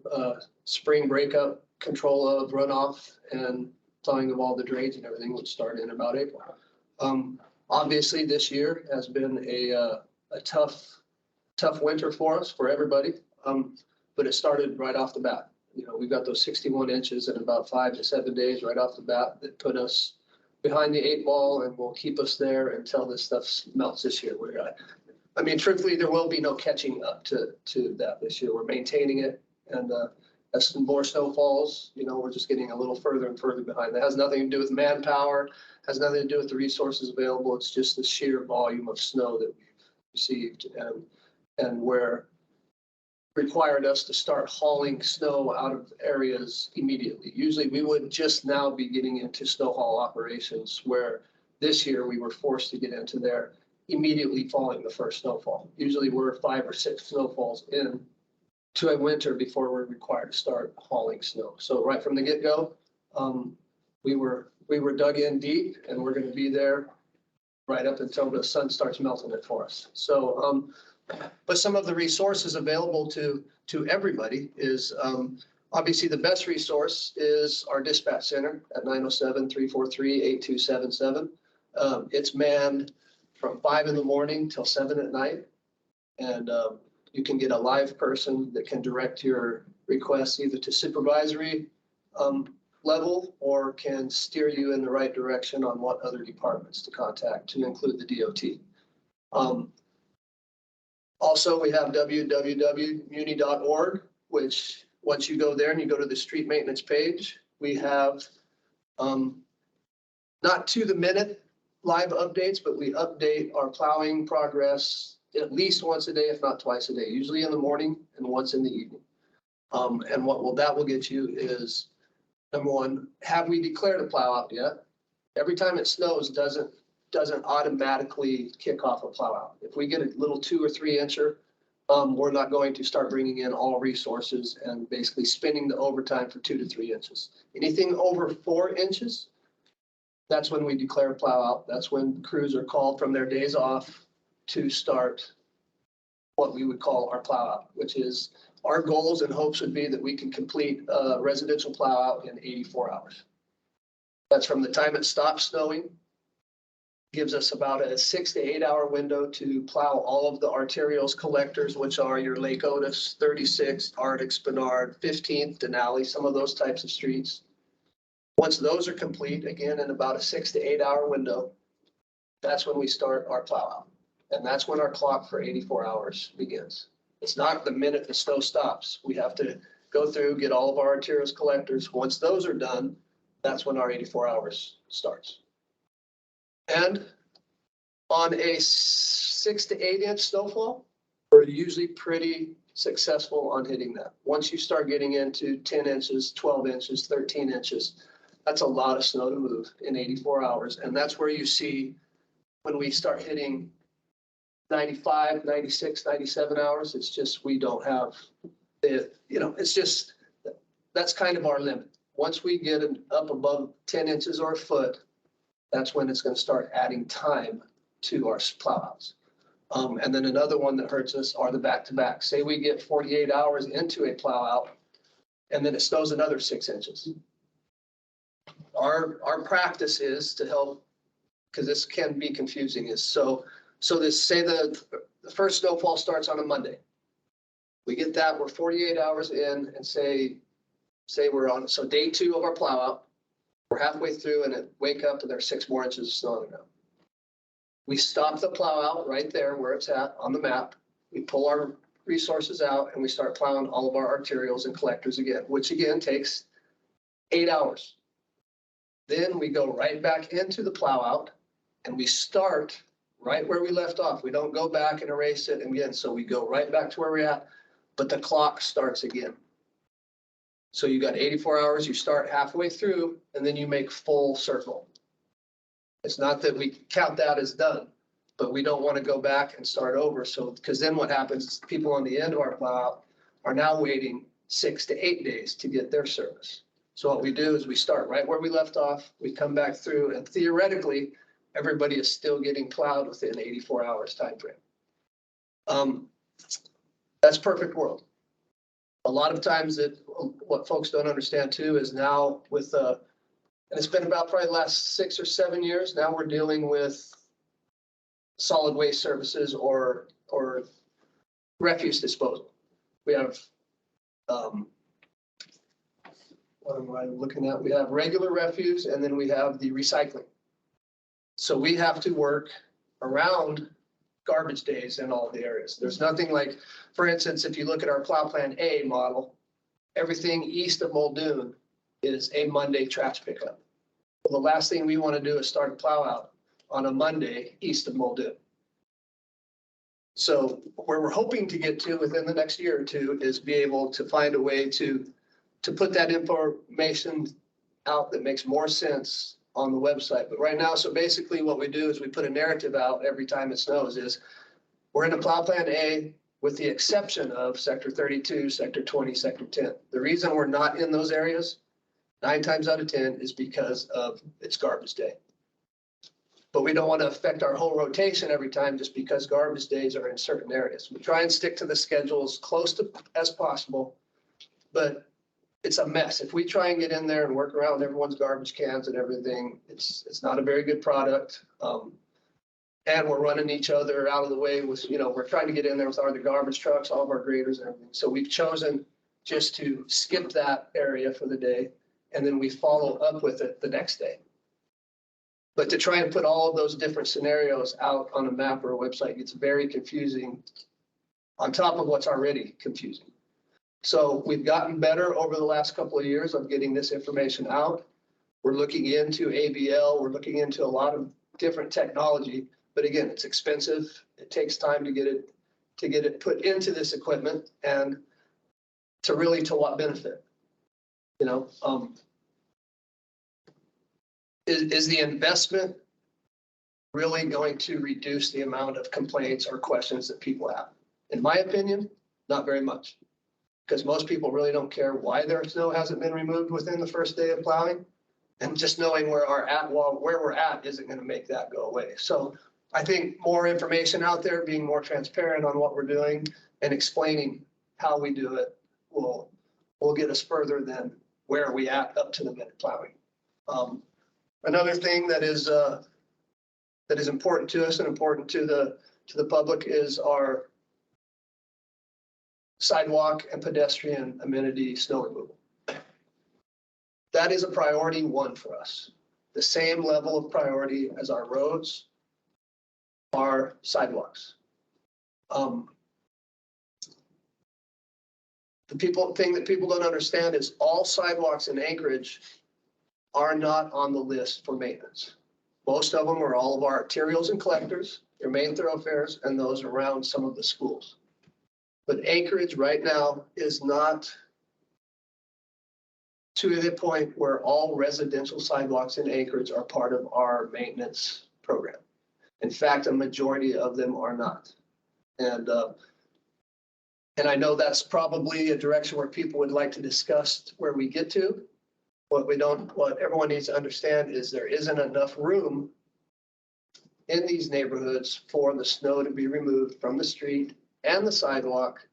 [SPEAKER 11] spring breakup, control of runoff and plowing of all the drains and everything would start in about April. Obviously this year has been a tough winter for us, for everybody. But it started right off the bat. We've got those 61 inches in about 5 to 7 days right off the bat that put us behind the 8 ball and will keep us there until this stuff melts this year. Truthfully, there will be no catching up to that this year. We're maintaining it, and as some more snow falls, we're just getting a little further and further behind. That has nothing to do with manpower, has nothing to do with the resources available. It's just the sheer volume of snow that we've received and where required us to start hauling snow out of areas immediately. Usually we would just now be getting into snow haul operations, where this year we were forced to get into there immediately following the first snowfall. Usually we're 5 or 6 snowfalls in to a winter before we're required to start hauling snow. So right from the get-go, we were dug in deep, and we're going to be there right up until the sun starts melting it for us. So but some of the resources available to everybody is obviously the best resource is our dispatch center at 907-343-8277. It's manned from 5 in the morning till 7 at night. And you can get a live person that can direct your requests either to supervisory level or can steer you in the right direction on what other departments to contact, to include the DOT. Also, we have www.muni.org, which once you go there and you go to the street maintenance page, we have not to the minute live updates, but we update our plowing progress at least once a day, if not twice a day, usually in the morning and once in the evening. And that will get you is, number one, have we declared a plow out yet? Every time it snows doesn't automatically kick off a plow out. If we get a little 2 or 3 incher, we're not going to start bringing in all resources and basically spending the overtime for 2 to 3 inches. Anything over 4 inches, that's when we declare a plow out. That's when crews are called from their days off to start what we would call our plow out, which is our goals and hopes would be that we can complete a residential plow out in 84 hours. That's from the time it stops snowing, gives us about a 6 to 8 hour window to plow all of the arterials collectors, which are your Lake Otis, 36th, Arctic, Spenard, 15th, Denali, some of those types of streets. Once those are complete, again, in about a 6 to 8 hour window, that's when we start our plow out. And that's when our clock for 84 hours begins. It's not the minute the snow stops. We have to go through, get all of our arterials collectors. Once those are done, that's when our 84 hours starts. And on a 6 to 8 inch snowfall, we're usually pretty successful on hitting that. Once you start getting into 10 inches, 12 inches, 13 inches, that's a lot of snow to move in 84 hours. And that's where you see when we start hitting 95, 96, 97 hours, it's just, we don't have it, it's just, that's kind of our limit. Once we get it up above 10 inches or a foot, that's when it's going to start adding time to our plowouts. And then another one that hurts us are the back-to-back. Say we get 48 hours into a plow out and then it snows another 6 inches. Our practice is to help, because this can be confusing, is so this, say the first snowfall starts on a Monday. We get that, we're 48 hours in and say we're on, so day 2 of our plow out, we're halfway through and it wake up and there's 6 more inches of snow on the ground. We stop the plow out right there where it's at on the map. We pull our resources out and we start plowing all of our arterials and collectors again, which again takes 8 hours. Then we go right back into the plow out and we start right where we left off. We don't go back and erase it again. So we go right back to where we're at, but the clock starts again. So you got 84 hours, you start halfway through and then you make full circle. It's not that we count that as done, but we don't want to go back and start over. So, because then what happens is people on the end of our plow out are now waiting 6 to 8 days to get their service. So what we do is we start right where we left off, we come back through and theoretically, everybody is still getting plowed within 84 hours time frame. That's perfect world. A lot of times what folks don't understand too is now with, and it's been about probably the last 6 or 7 years, now we're dealing with solid waste services or refuse disposal. We have, what am I looking at? We have regular refuse and then we have the recycling. So we have to work around garbage days in all the areas. There's nothing like, for instance, if you look at our plow plan A model, everything east of Muldoon is a Monday trash pickup. Well, the last thing we want to do is start a plow out on a Monday east of Muldoon. So where we're hoping to get to within the next year or two is be able to find a way to put that information out that makes more sense on the website. But right now, so basically what we do is we put a narrative out every time it snows is we're in a plow plan A with the exception of sector 32, sector 20, sector 10. The reason we're not in those areas 9 times out of 10 is because of it's garbage day. But we don't want to affect our whole rotation every time just because garbage days are in certain areas. We try and stick to the schedule as close to as possible, but it's a mess. If we try and get in there and work around everyone's garbage cans and everything, it's not a very good product. And we're running each other out of the way with, we're trying to get in there with our the garbage trucks, all of our graders and everything. So we've chosen just to skip that area for the day, and then we follow up with it the next day. But to try and put all of those different scenarios out on a map or a website gets very confusing on top of what's already confusing. So we've gotten better over the last couple of years of getting this information out. We're looking into ABL, we're looking into a lot of different technology, but again, it's expensive. It takes time to get it put into this equipment and to what benefit? Is the investment really going to reduce the amount of complaints or questions that people have? In my opinion, not very much. Because most people really don't care why their snow hasn't been removed within the first day of plowing. And just knowing where we're at isn't going to make that go away. So I think more information out there, being more transparent on what we're doing and explaining how we do it will get us further than where are we at up to the minute plowing. Another thing that is important to us and important to the public is our sidewalk and pedestrian amenity snow removal. That is a priority 1 for us. The same level of priority as our roads, our sidewalks. The thing that people don't understand is all sidewalks in Anchorage are not on the list for maintenance. Most of them are all of our arterials and collectors, their main thoroughfares, and those around some of the schools. But Anchorage right now is not to the point where all residential sidewalks in Anchorage are part of our maintenance program. In fact, a majority of them are not. And I know that's probably a direction where people would like to discuss where we get to. What everyone needs to understand is there isn't enough room in these neighborhoods for the snow to be removed from the street and the sidewalk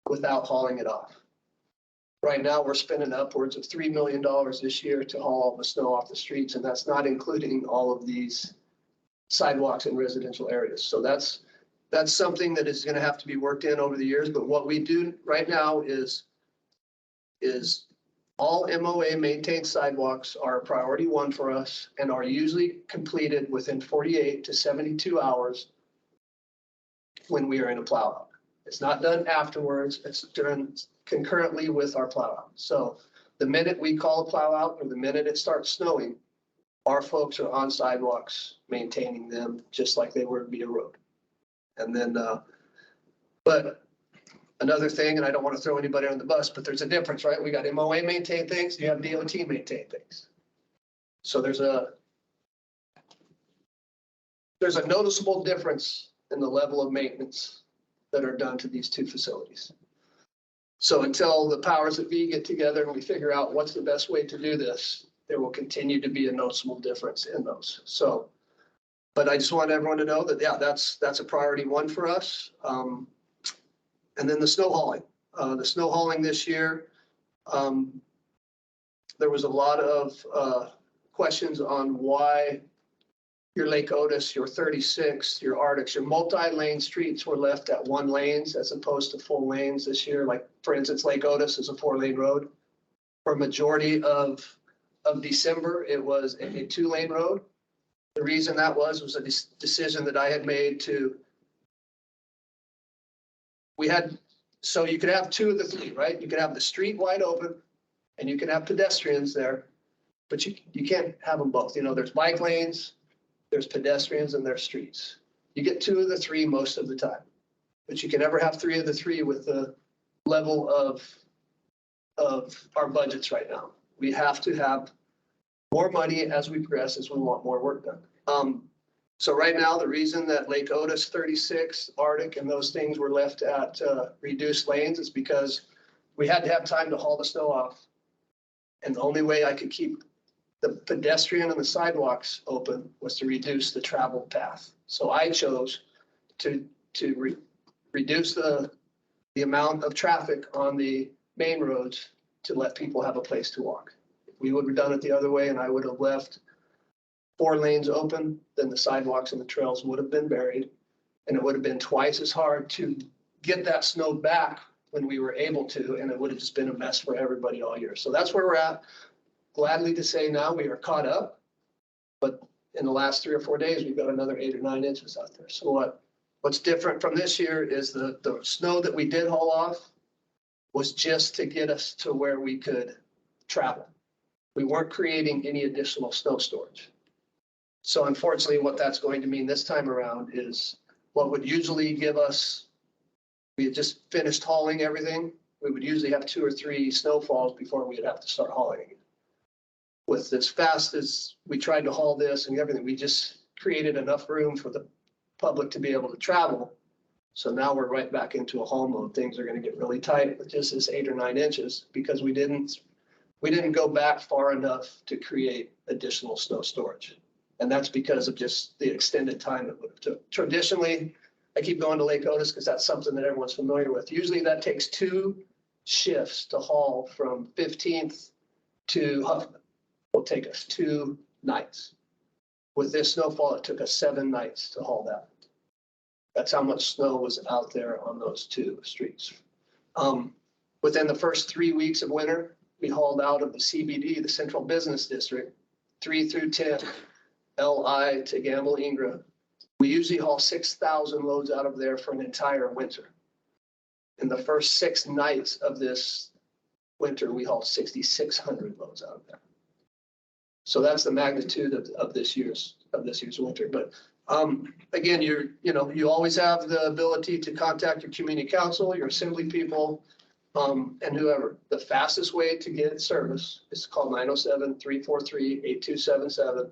[SPEAKER 11] without hauling it off. Right now, we're spending upwards of $3 million this year to haul all the snow off the streets, and that's not including all of these sidewalks in residential areas. So that's something that is going to have to be worked in over the years. But what we do right now is all MOA maintained sidewalks are priority 1 for us and are usually completed within 48 to 72 hours when we are in a plow out. It's not done afterwards. It's done concurrently with our plow out. So the minute we call a plow out or the minute it starts snowing, our folks are on sidewalks maintaining them just like they would be a road. And then, but another thing, and I don't want to throw anybody on the bus, but there's a difference, right? We got MOA maintain things, you have DOT maintain things. So there's a noticeable difference in the level of maintenance that are done to these 2 facilities. So until the powers that be get together and we figure out what's the best way to do this, there will continue to be a noticeable difference in those. So, but I just want everyone to know that, yeah, that's a priority 1 for us. And then the snow hauling. The snow hauling this year, there was a lot of questions on why your Lake Otis, your 36, your Arctics, your multi-lane streets were left at 1 lanes as opposed to full lanes this year. Like, for instance, Lake Otis is a 4-lane road. For a majority of December, it was a 2-lane road. The reason that was a decision that I had made so you could have 2 of the 3, right? You could have the street wide open and you can have pedestrians there, but you can't have them both. There's bike lanes, there's pedestrians, and there's streets. You get 2 of the 3 most of the time, but you can never have 3 of the 3 with the level of our budgets right now. We have to have more money as we progress, as we want more work done. So right now, the reason that Lake Otis, 36, Arctic, and those things were left at reduced lanes is because we had to have time to haul the snow off. And the only way I could keep the pedestrian and the sidewalks open was to reduce the travel path. So I chose to reduce the amount of traffic on the main roads to let people have a place to walk. If we would have done it the other way and I would have left 4 lanes open, then the sidewalks and the trails would have been buried. And it would have been twice as hard to get that snow back when we were able to, and it would have just been a mess for everybody all year. So that's where we're at. Gladly to say now we are caught up. But in the last 3 or 4 days, we've got another 8 or 9 inches out there. So what's different from this year is the snow that we did haul off was just to get us to where we could travel. We weren't creating any additional snow storage. So unfortunately, what that's going to mean this time around is what would usually give us, we had just finished hauling everything. We would usually have 2 or 3 snowfalls before we'd have to start hauling again. With as fast as we tried to haul this and everything, we just created enough room for the public to be able to travel. So now we're right back into a haul mode. Things are going to get really tight with just this 8 or 9 inches because we didn't go back far enough to create additional snow storage. And that's because of just the extended time it would have took. Traditionally, I keep going to Lake Otis because that's something that everyone's familiar with. Usually that takes 2 shifts to haul from 15th to Huffman. Will take us 2 nights. With this snowfall, it took us 7 nights to haul that. That's how much snow was out there on those 2 streets. Within the first 3 weeks of winter, we hauled out of the CBD, the Central Business District, 3 through 10, LI to Gamble Ingra. We usually haul 6,000 loads out of there for an entire winter. In the first 6 nights of this winter, we hauled 6,600 loads out of there. So that's the magnitude of this year's winter. But again, you always have the ability to contact your community council, your assembly people, and whoever. The fastest way to get service is to call 907-343-8277.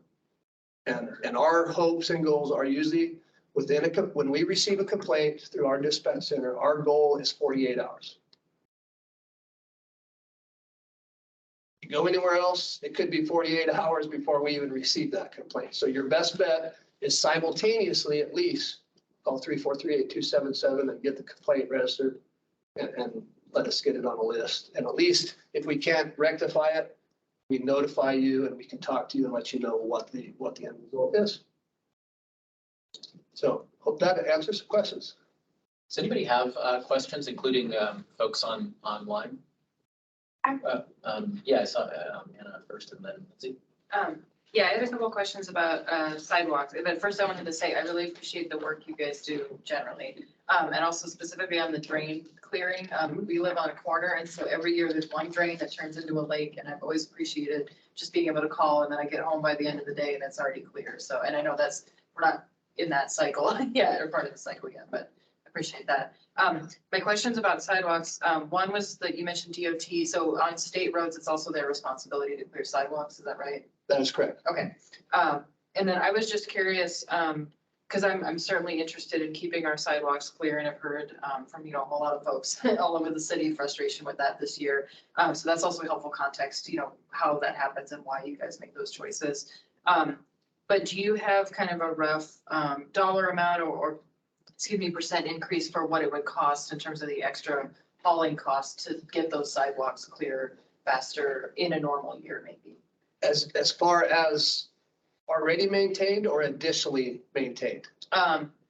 [SPEAKER 11] And our hopes and goals are usually when we receive a complaint through our dispatch center, our goal is 48 hours. You go anywhere else, it could be 48 hours before we even receive that complaint. So your best bet is simultaneously at least call 343-8277 and get the complaint registered and let us get it on a list. And at least if we can't rectify it, we notify you and we can talk to you and let you know what the end result is. So hope that answers some questions.
[SPEAKER 1] Does anybody have questions, including folks online? Yeah, I saw Anna first and then Lindsay.
[SPEAKER 5] Yeah, I had a couple of questions about sidewalks. But first I wanted to say, I really appreciate the work you guys do generally. And also specifically on the drain clearing. We live on a corner, and so every year there's one drain that turns into a lake, and I've always appreciated just being able to call, and then I get home by the end of the day and it's already clear. So, and I know we're not in that cycle yet, or part of the cycle yet, but I appreciate that. My questions about sidewalks, one was that you mentioned DOT. So on state roads, it's also their responsibility to clear sidewalks. Is that right?
[SPEAKER 11] That is correct.
[SPEAKER 5] Okay. And then I was just curious, because I'm certainly interested in keeping our sidewalks clear, and I've heard from, a lot of folks all over the city frustration with that this year. So that's also helpful context, how that happens and why you guys make those choices. But do you have kind of a rough dollar amount or percent increase for what it would cost in terms of the extra hauling costs to get those sidewalks clear faster in a normal year, maybe?
[SPEAKER 11] As far as already maintained or additionally maintained?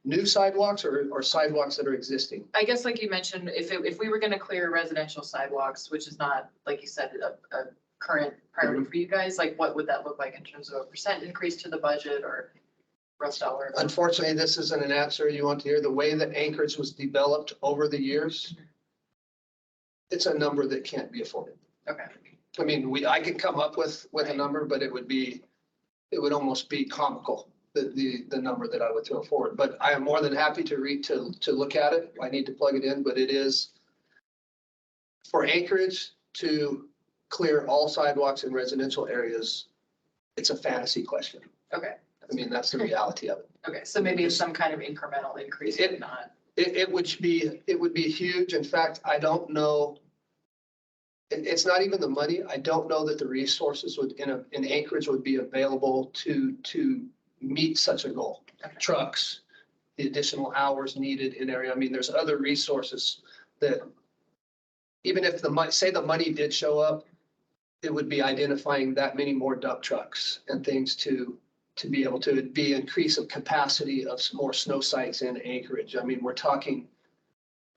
[SPEAKER 11] New sidewalks or sidewalks that are existing?
[SPEAKER 5] I guess like you mentioned, if we were gonna clear residential sidewalks, which is not, like you said, a current priority for you guys, like what would that look like in terms of a percent increase to the budget or rough dollar?
[SPEAKER 11] Unfortunately, this isn't an answer you want to hear. The way that Anchorage was developed over the years, it's a number that can't be afforded.
[SPEAKER 5] Okay.
[SPEAKER 11] I mean, I could come up with a number, but it would almost be comical, the number that I would throw forward. But I am more than happy to look at it. I need to plug it in, but it is for Anchorage to clear all sidewalks in residential areas. It's a fantasy question.
[SPEAKER 5] Okay.
[SPEAKER 11] I mean, that's the reality of it.
[SPEAKER 5] Okay, so maybe it's some kind of incremental increase, if not.
[SPEAKER 11] It would be huge. In fact, I don't know. It's not even the money. I don't know that the resources in Anchorage would be available to meet such a goal.
[SPEAKER 5] Okay.
[SPEAKER 11] Trucks, the additional hours needed in area. I mean, there's other resources that even if the money did show up, it would be identifying that many more dump trucks and things to to be able to be increase of capacity of some more snow sites in Anchorage. I mean, we're talking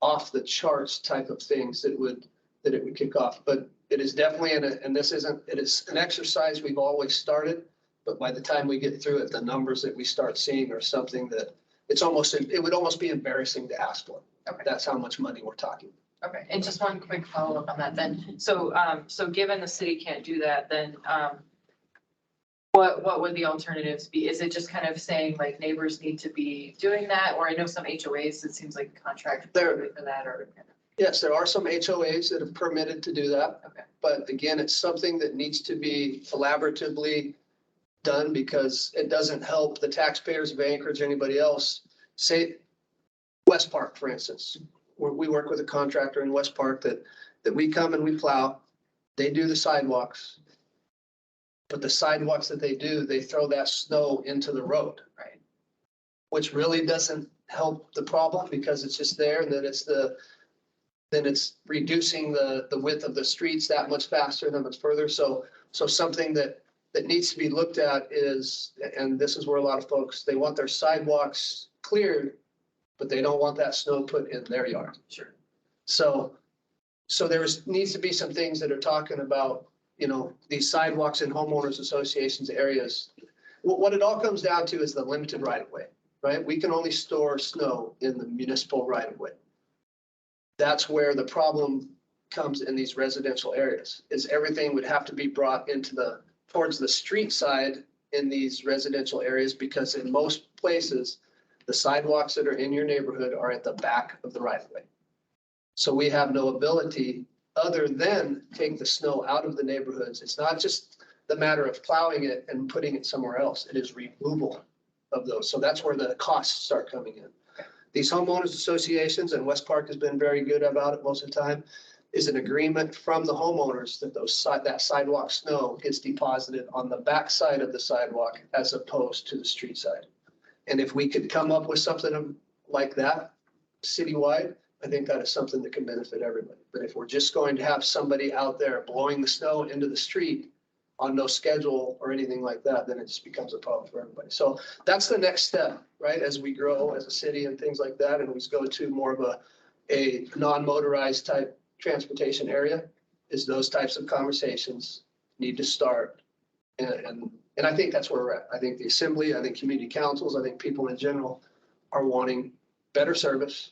[SPEAKER 11] off the charts type of things that it would kick off, but it is definitely and this isn't, it is an exercise we've always started, but by the time we get through it, the numbers that we start seeing are something that it would almost be embarrassing to ask for.
[SPEAKER 5] Okay.
[SPEAKER 11] That's how much money we're talking.
[SPEAKER 5] Okay, and just one quick follow-up on that then. So, so given the city can't do that, then, what would the alternatives be? Is it just kind of saying like neighbors need to be doing that? Or I know some HOAs, it seems like contract for that or.
[SPEAKER 11] Yes, there are some HOAs that have permitted to do that.
[SPEAKER 5] Okay.
[SPEAKER 11] But again, it's something that needs to be collaboratively done because it doesn't help the taxpayers of Anchorage or anybody else. Say West Park, for instance, we work with a contractor in West Park that we come and we plow. They do the sidewalks. But the sidewalks that they do, they throw that snow into the road.
[SPEAKER 5] Right.
[SPEAKER 11] Which really doesn't help the problem because it's just there and then it's reducing the width of the streets that much faster and that much further. So something that needs to be looked at is, and this is where a lot of folks, they want their sidewalks cleared, but they don't want that snow put in their yard.
[SPEAKER 5] Sure.
[SPEAKER 11] So needs to be some things that are talking about, these sidewalks in homeowners associations areas. What it all comes down to is the limited right of way, right? We can only store snow in the municipal right of way. That's where the problem comes in these residential areas, is everything would have to be brought towards the street side in these residential areas, because in most places, the sidewalks that are in your neighborhood are at the back of the right of way. So we have no ability other than take the snow out of the neighborhoods. It's not just the matter of plowing it and putting it somewhere else. It is removal of those. So that's where the costs start coming in. These homeowners associations, and West Park has been very good about it most of the time, is an agreement from the homeowners that that sidewalk snow gets deposited on the back side of the sidewalk as opposed to the street side. And if we could come up with something like that citywide, I think that is something that can benefit everybody. But if we're just going to have somebody out there blowing the snow into the street on no schedule or anything like that, then it just becomes a problem for everybody. So that's the next step, right? As we grow as a city and things like that, and we go to more of a non-motorized type transportation area, is those types of conversations need to start. And I think that's where we're at. I think the assembly, I think community councils, I think people in general are wanting better service.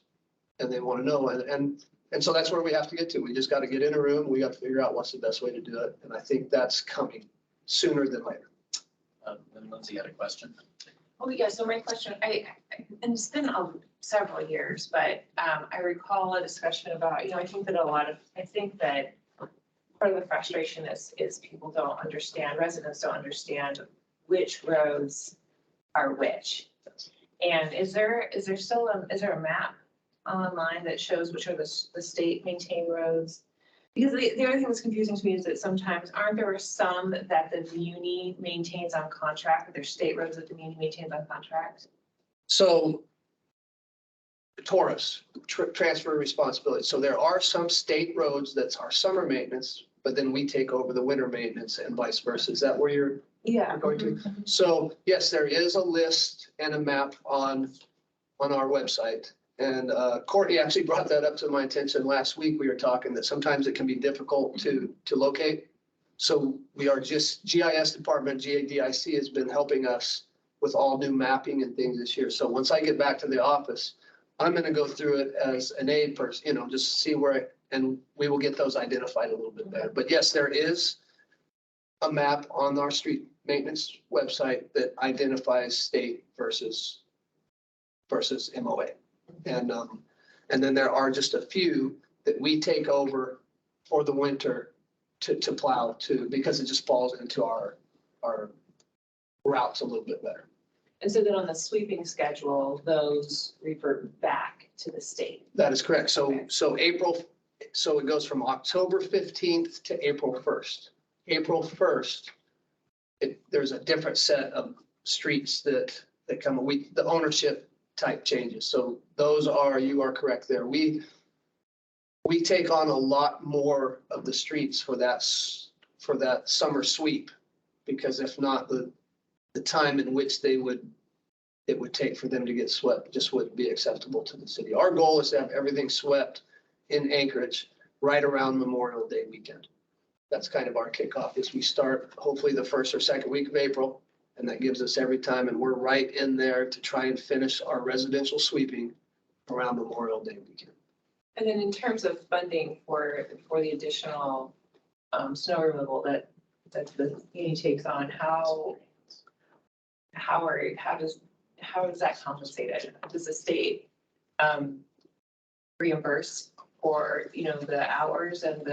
[SPEAKER 11] And they want to know, and so that's where we have to get to. We just got to get in a room. We got to figure out what's the best way to do it. And I think that's coming sooner than later.
[SPEAKER 1] And Lindsay had a question.
[SPEAKER 4] Oh, yeah, so my question, and it's been several years, but I recall a discussion about, I think that part of the frustration is people don't understand, residents don't understand which roads are which. And is there a map online that shows which are the state maintained roads? Because the other thing that's confusing to me is that sometimes aren't there some that the muni maintains on contract, there's state roads that the muni maintains on contract?
[SPEAKER 11] So Taurus, transfer responsibility. So there are some state roads that's our summer maintenance, but then we take over the winter maintenance and vice versa. Is that where you're going to? So yes, there is a list and a map on our website. And Courtney actually brought that up to my attention last week. We were talking that sometimes it can be difficult to locate. So GIS department, GADIC has been helping us with all new mapping and things this year. So once I get back to the office, I'm going to go through it as an aid person, just see and we will get those identified a little bit better. But yes, there is a map on our street maintenance website that identifies state versus MOA. And then there are just a few that we take over for the winter to plow because it just falls into our routes a little bit better.
[SPEAKER 8] And so then on the sweeping schedule, those revert back to the state.
[SPEAKER 11] That is correct. So it goes from October 15th to April 1st. April 1st, there's a different set of streets that come, the ownership type changes. So you are correct there. We take on a lot more of the streets for that summer sweep, because if not, the the time in which it would take for them to get swept just wouldn't be acceptable to the city. Our goal is to have everything swept in Anchorage right around Memorial Day weekend. That's kind of our kickoff, is we start hopefully the first or second week of April, and that gives us every time, and we're right in there to try and finish our residential sweeping around Memorial Day weekend.
[SPEAKER 8] And then in terms of funding for the additional snow removal that the community takes on, how is that compensated? Does the state reimburse for, the hours and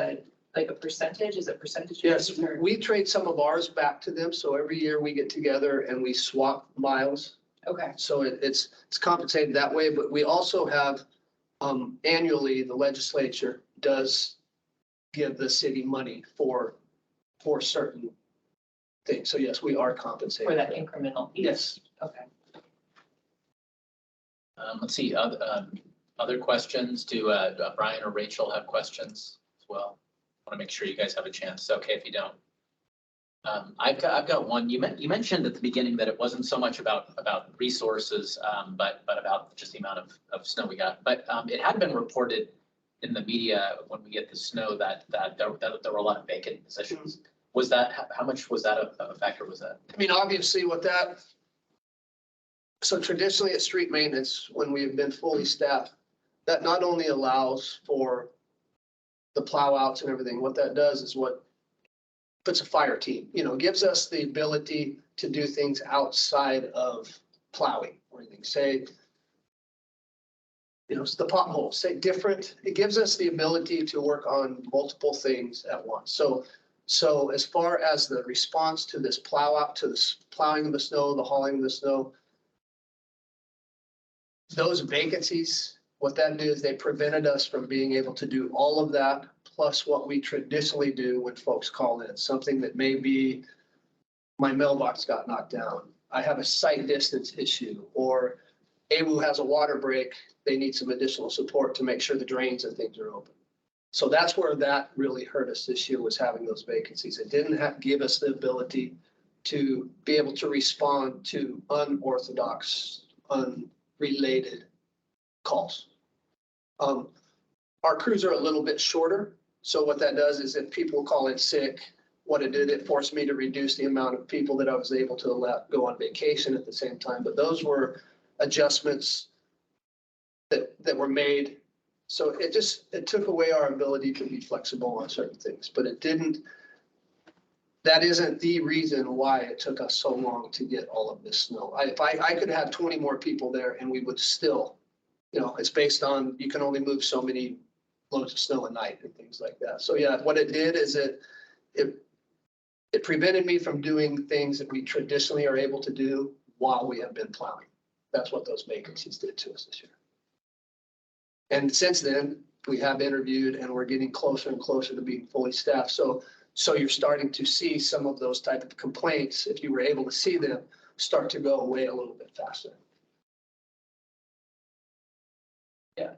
[SPEAKER 8] like a percentage? Is it percentage?
[SPEAKER 11] Yes,
[SPEAKER 8] based or-
[SPEAKER 11] we trade some of ours back to them, so every year we get together and we swap miles.
[SPEAKER 8] Okay,
[SPEAKER 11] So it's compensated that way, but we also have, annually, the legislature does give the city money for certain things. So yes, we are compensated.
[SPEAKER 8] for that incremental piece?
[SPEAKER 11] Yes.
[SPEAKER 8] Okay.
[SPEAKER 1] Let's see, other questions? Do Brian or Rachel have questions as well? I want to make sure you guys have a chance. It's okay if you don't. I've got one. You mentioned at the beginning that it wasn't so much about resources, but about just the amount of snow we got. But it had been reported in the media when we get the snow that there were a lot of vacant positions. Was that, how much was that a factor? Was that?
[SPEAKER 11] I mean, obviously so traditionally at street maintenance, when we have been fully staffed, that not only allows for the plow outs and everything, what that does is what puts a fire team, gives us the ability to do things outside of plowing or anything, say, it's the potholes, say different, it gives us the ability to work on multiple things at once. So as far as the response to this plow out, to this plowing of the snow, the hauling of the snow, those vacancies, what that did is they prevented us from being able to do all of that, plus what we traditionally do when folks call in, something that may be, my mailbox got knocked down, I have a sight distance issue, or AWU has a water break, they need some additional support to make sure the drains and things are open. So that's where that really hurt us this year, was having those vacancies. It didn't give us the ability to be able to respond to unorthodox, unrelated calls. Our crews are a little bit shorter. So what that does is if people call in sick, what it did, it forced me to reduce the amount of people that I was able to let go on vacation at the same time. But those were adjustments that were made. So it took away our ability to be flexible on certain things, but that isn't the reason why it took us so long to get all of this snow. If I could have 20 more people there and we would still, it's based on, you can only move so many loads of snow a night and things like that. So yeah, what it did is it prevented me from doing things that we traditionally are able to do while we have been plowing. That's what those vacancies did to us this year. And since then, we have interviewed and we're getting closer and closer to being fully staffed. So you're starting to see some of those type of complaints, if you were able to see them, start to go away a little bit faster. Yeah.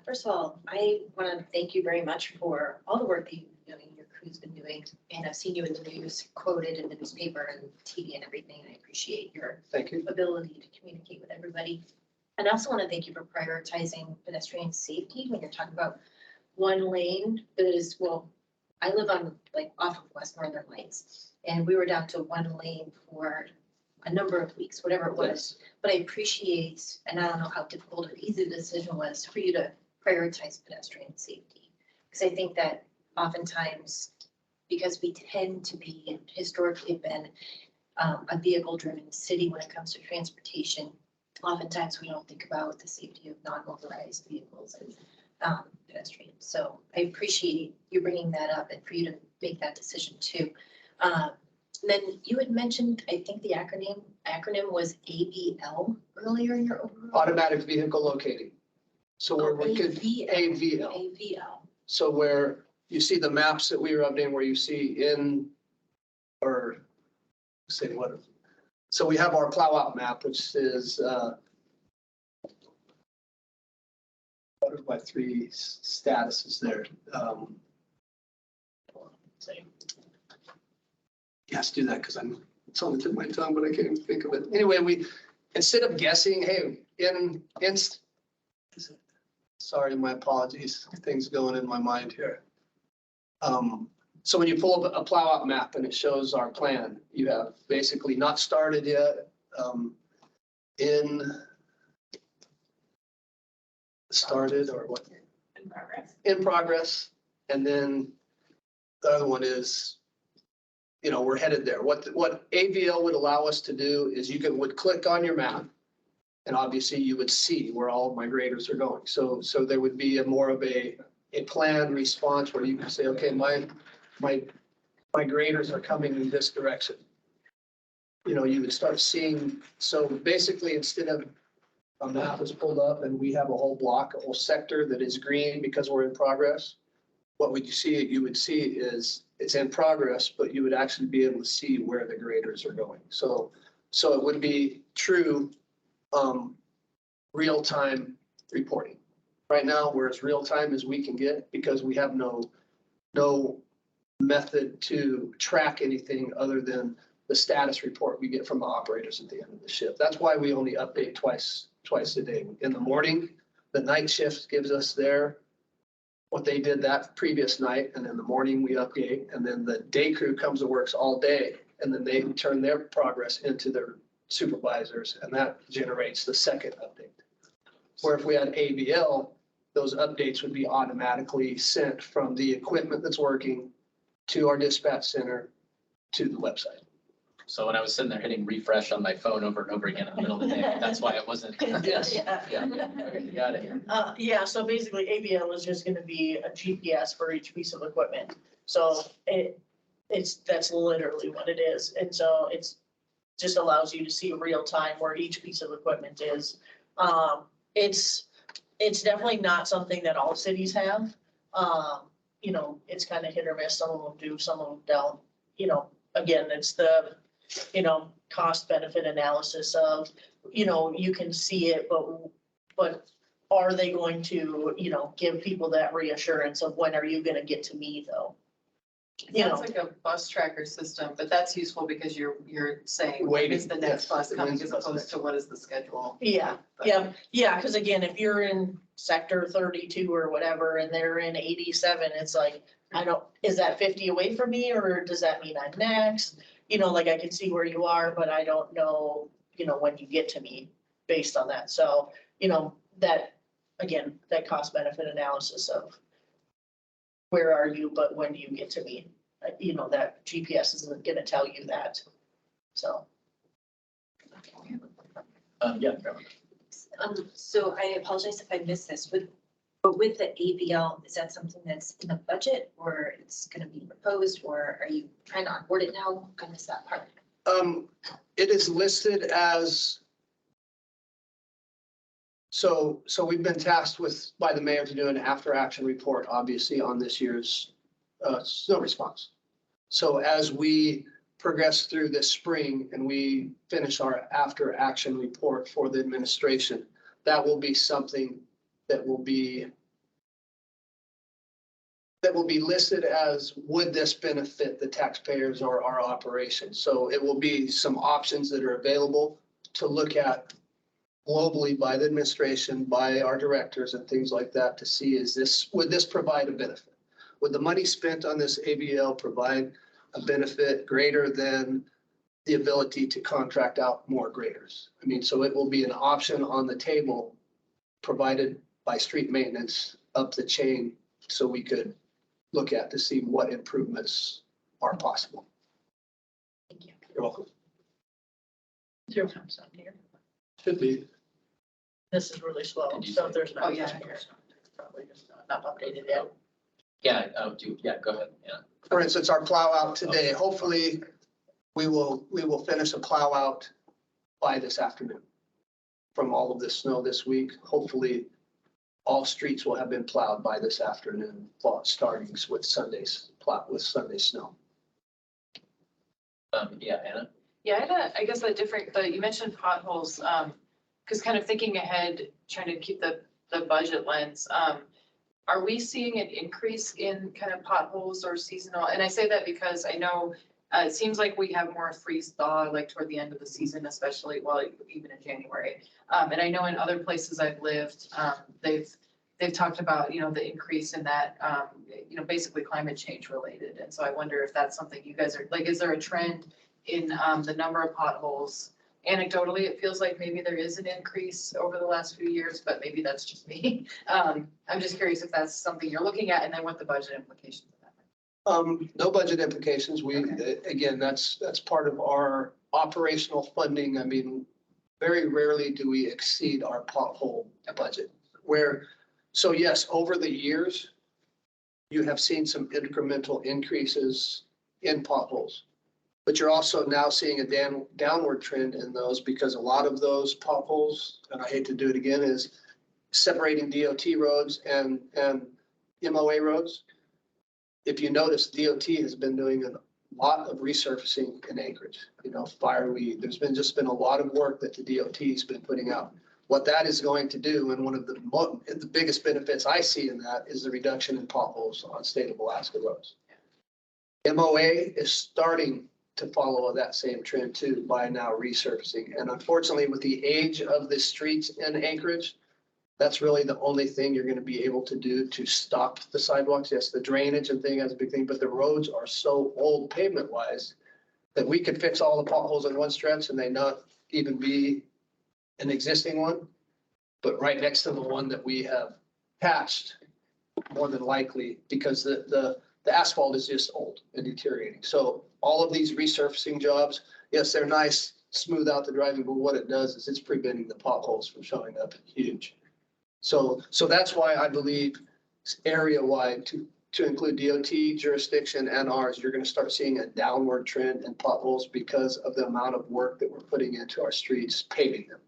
[SPEAKER 3] First of all, I want to thank you very much for all the work that you've been doing, your crew's been doing. And I've seen you in the news, quoted in the newspaper and TV and everything. I appreciate your
[SPEAKER 11] Thank you.
[SPEAKER 3] ability to communicate with everybody. And I also want to thank you for prioritizing pedestrian safety when you're talking about one lane that is, well, I live on off of West Northern Lights, and we were down to one lane for a number of weeks, whatever it was. But I appreciate, and I don't know how difficult or easy the decision was for you to prioritize pedestrian safety. Because I think that oftentimes, because we tend to be, historically been a vehicle-driven city when it comes to transportation, oftentimes we don't think about the safety of non-motorized vehicles and pedestrians. So I appreciate you bringing that up and for you to make that decision too. Then you had mentioned, I think the acronym was AVL earlier in your overall.
[SPEAKER 11] Automatic vehicle locating. So where we could, AVL.
[SPEAKER 3] AVL.
[SPEAKER 11] So where you see the maps that we were updating, where you see so we have our plow out map, which is, what are my three statuses there? Yes, do that because I'm It's on the tip of my tongue, but I can't even think of it. Anyway, instead of guessing, hey, sorry, my apologies, things going in my mind here. So when you pull up a plow out map and it shows our plan, you have basically not started yet, started or what?
[SPEAKER 4] In progress.
[SPEAKER 11] In progress. And then the other one is, we're headed there. What AVL would allow us to do is would click on your map. And obviously you would see where all of my graders are going. So there would be more of a planned response where you can say, okay, my graders are coming in this direction. You would start seeing, so basically instead of a map is pulled up and we have a whole block, a whole sector that is green because we're in progress. What you would see is it's in progress, but you would actually be able to see where the graders are going. So it would be true real-time reporting. Right now, we're as real-time as we can get because we have no method to track anything other than the status report we get from the operators at the end of the shift. That's why we only update twice a day. In the morning, the night shift gives us what they did that previous night, and in the morning we update, and then the day crew comes and works all day, and then they turn their progress into their supervisors, and that generates the second update. Where if we had AVL, those updates would be automatically sent from the equipment that's working to our dispatch center to the website.
[SPEAKER 1] So when I was sitting there hitting refresh on my phone over and over again in the middle of the day, that's why it wasn't.
[SPEAKER 11] Yes.
[SPEAKER 2] Yeah.
[SPEAKER 1] You got it.
[SPEAKER 2] Yeah, so basically AVL is just gonna be a GPS for each piece of equipment. So that's literally what it is. And so just allows you to see real time where each piece of equipment is. It's definitely not something that all cities have. It's kind of hit or miss. Some of them do, some of them don't. Again, it's the, cost benefit analysis of, you can see it, but are they going to, give people that reassurance of when are you gonna get to me though?
[SPEAKER 5] Sounds like a bus tracker system, but that's useful because you're saying, when
[SPEAKER 11] Waiting,
[SPEAKER 5] is the next
[SPEAKER 11] yes.
[SPEAKER 5] bus coming
[SPEAKER 11] When's the
[SPEAKER 5] as
[SPEAKER 11] bus
[SPEAKER 5] opposed
[SPEAKER 11] next?
[SPEAKER 5] to what is the schedule?
[SPEAKER 2] Yeah, because again, if you're in sector 32 or whatever, and they're in 87, it's like, is that 50 away from me, or does that mean I'm next? Like I can see where you are, but I don't know, when you get to me based on that. So, that, again, that cost benefit analysis of where are you, but when do you get to me? That GPS isn't gonna tell you that. So.
[SPEAKER 1] Yeah.
[SPEAKER 3] So I apologize if I missed this, but with the AVL, is that something that's in the budget or it's gonna be proposed, or are you trying to onboard it now? I missed that part.
[SPEAKER 11] It is listed as, so we've been tasked by the mayor to do an after action report, obviously on this year's snow response. So as we progress through this spring and we finish our after action report for the administration, that will be something that will be listed as, would this benefit the taxpayers or our operation? So it will be some options that are available to look at globally by the administration, by our directors and things like that to see, would this provide a benefit? Would the money spent on this AVL provide a benefit greater than the ability to contract out more graders? So it will be an option on the table provided by street maintenance up the chain, so we could look at to see what improvements are possible.
[SPEAKER 3] Thank you.
[SPEAKER 11] You're welcome.
[SPEAKER 2] Zero time's not here.
[SPEAKER 11] Should be.
[SPEAKER 2] This is really slow,
[SPEAKER 1] Did you
[SPEAKER 2] so
[SPEAKER 1] say-
[SPEAKER 2] if there's
[SPEAKER 5] Oh,
[SPEAKER 2] not
[SPEAKER 5] yeah.
[SPEAKER 2] time here, it's probably just not updated yet.
[SPEAKER 1] Yeah, go ahead, yeah.
[SPEAKER 11] For instance, our plow out today, hopefully we will finish a plow out by this afternoon. From all of this snow this week, hopefully all streets will have been plowed by this afternoon, starting with Sunday's snow.
[SPEAKER 1] Yeah, Anna?
[SPEAKER 5] Yeah, I guess you mentioned potholes, because kind of thinking ahead, trying to keep the budget lens. Are we seeing an increase in kind of potholes or seasonal? And I say that because I know it seems like we have more freeze thaw like toward the end of the season, especially, well, even in January. And I know in other places I've lived, they've talked about, the increase in that, basically climate change related. And so I wonder if that's something you guys are, like, is there a trend in the number of potholes? Anecdotally, it feels like maybe there is an increase over the last few years, but maybe that's just me. I'm just curious if that's something you're looking at and then what the budget implications of that might
[SPEAKER 11] No budget implications. Again, that's part of our operational funding. I mean, very rarely do we exceed our pothole budget. So yes, over the years, you have seen some incremental increases in potholes. But you're also now seeing a downward trend in those because a lot of those potholes, and I hate to do it again, is separating DOT roads and MOA roads. If you notice, DOT has been doing a lot of resurfacing in Anchorage, fireweed. There's been a lot of work that the DOT's been putting out. What that is going to do, and one of the biggest benefits I see in that is the reduction in potholes on state of Alaska roads. MOA is starting to follow that same trend too by now resurfacing. And unfortunately, with the age of the streets in Anchorage, that's really the only thing you're going to be able to do to stop the sidewalks. Yes, the drainage and thing is a big thing, but the roads are so old pavement wise that we could fix all the potholes in one stretch and they not even be an existing one. But right next to the one that we have patched, more than likely, because the asphalt is just old and deteriorating. So all of these resurfacing jobs, yes, they're nice, smooth out the driving, but what it does is it's preventing the potholes from showing up huge. So that's why I believe area-wide to include DOT jurisdiction and ours, you're going to start seeing a downward trend in potholes because of the amount of work that we're putting into our streets, paving them.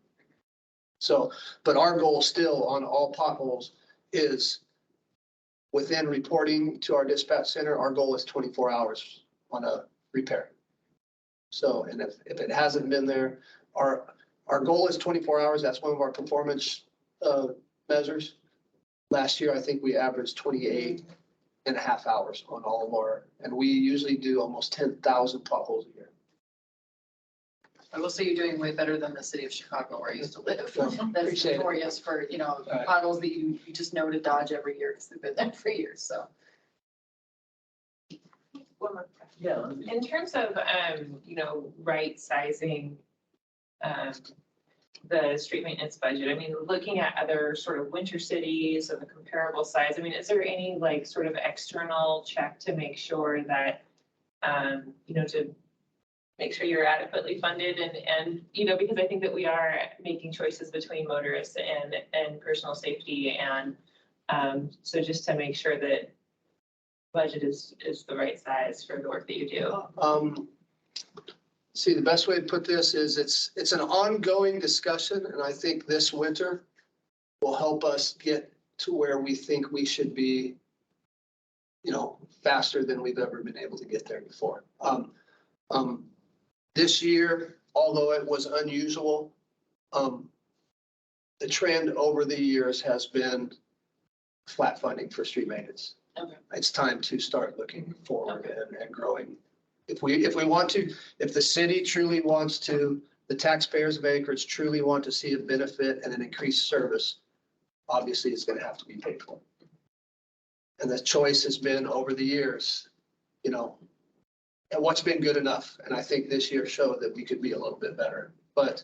[SPEAKER 11] So, but our goal still on all potholes is within reporting to our dispatch center, our goal is 24 hours on a repair. So, and if it hasn't been there, our goal is 24 hours. That's one of our performance measures. Last year, I think we averaged 28.5 hours on all of our, and we usually do almost 10,000 potholes a year.
[SPEAKER 5] I will say you're doing way better than the city of Chicago where I used to live. That's
[SPEAKER 11] Appreciate it.
[SPEAKER 5] notorious for,
[SPEAKER 11] Right.
[SPEAKER 5] potholes that you just know to dodge every year because they've been there for years, so.
[SPEAKER 8] One more question.
[SPEAKER 1] Yeah.
[SPEAKER 8] In terms of, right sizing, the street maintenance budget, I mean, looking at other sort of winter cities of a comparable size, I mean, is there any like sort of external check to make sure that, to make sure you're adequately funded and, because I think that we are making choices between motorists and personal safety and, so just to make sure that budget is the right size for the work that you do.
[SPEAKER 11] See, the best way to put this is it's an ongoing discussion, and I think this winter will help us get to where we think we should be, faster than we've ever been able to get there before. This year, although it was unusual, the trend over the years has been flat funding for street maintenance.
[SPEAKER 5] Okay.
[SPEAKER 11] It's time to start looking forward and growing. If the city truly wants to, the taxpayers of Anchorage truly want to see a benefit and an increased service, obviously it's going to have to be paid for. And the choice has been over the years, and what's been good enough. And I think this year showed that we could be a little bit better, but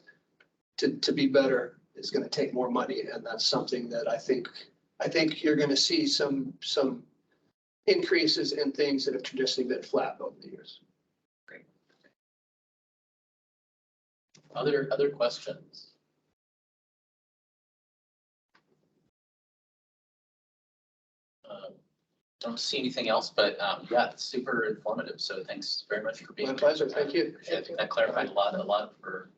[SPEAKER 11] to be better is going to take more money. And that's something that I think you're going to see some increases in things that have traditionally been flat over the years.
[SPEAKER 1] Great. Other questions? Don't see anything else, but yeah, it's super informative. So thanks very much for being
[SPEAKER 11] My
[SPEAKER 1] here.
[SPEAKER 11] pleasure. Thank you.
[SPEAKER 1] I think that clarified a lot for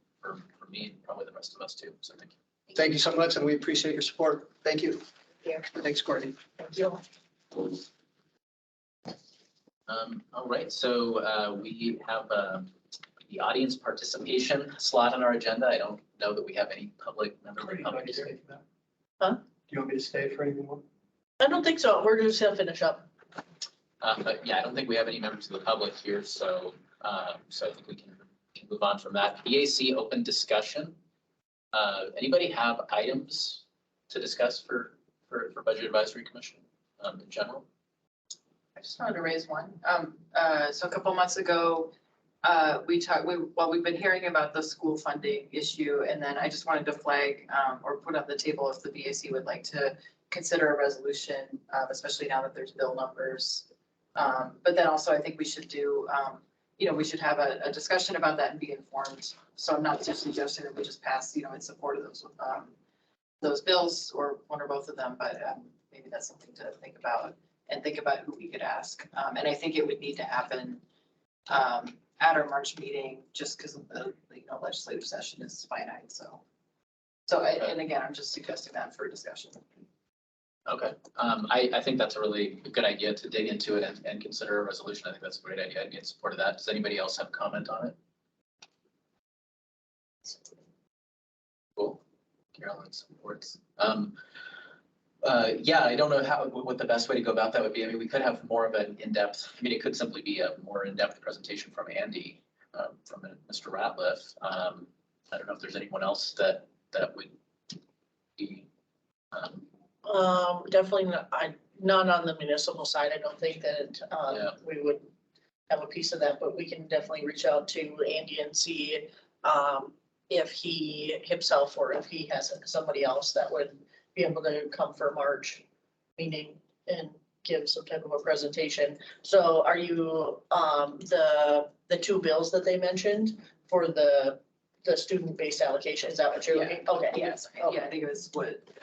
[SPEAKER 1] me and probably the rest of us too. So thank you.
[SPEAKER 11] Thank you so much, and we appreciate your support. Thank you.
[SPEAKER 2] Yeah.
[SPEAKER 11] Thanks, Courtney.
[SPEAKER 2] Thank you.
[SPEAKER 1] All right, so we have the audience participation slot on our agenda. I don't know that we have any public members of the public.
[SPEAKER 2] Huh?
[SPEAKER 11] Do you want me to stay for anything more?
[SPEAKER 2] I don't think so. We're just gonna finish up.
[SPEAKER 1] But yeah, I don't think we have any members of the public here, so So I think we can move on from that. BAC open discussion. Anybody have items to discuss for Budget Advisory Commission in general?
[SPEAKER 5] I just wanted to raise one. So a couple months ago, we've been hearing about the school funding issue, and then I just wanted to flag, or put on the table if the BAC would like to consider a resolution, especially now that there's bill numbers. But then also I think we should do, we should have a discussion about that and be informed. So I'm not just suggesting that we just pass, in support of those bills or one or both of them, but maybe that's something to think about and think about who we could ask. And I think it would need to happen at our March meeting, just because of the legislative session is finite. And again, I'm just suggesting that for discussion.
[SPEAKER 1] Okay, I think that's a really good idea to dig into it and consider a resolution. I think that's a great idea. I'd be in support of that. Does anybody else have comment on it? Cool. Carolyn supports. Yeah, I don't know what the best way to go about that would be. I mean, we could have more of an in-depth, it could simply be a more in-depth presentation from Andy, from Mr. Ratliff. I don't know if there's anyone else that would be.
[SPEAKER 2] Definitely not on the municipal side. I don't think that, we would have a piece of that, but we can definitely reach out to Andy and see, if he himself or if he has somebody else that would be able to come for March meeting and give some type of a presentation. So are you, the two bills that they mentioned for the student-based allocation, is that what you're looking? Okay.
[SPEAKER 5] Yes,
[SPEAKER 2] Okay.
[SPEAKER 5] I think it was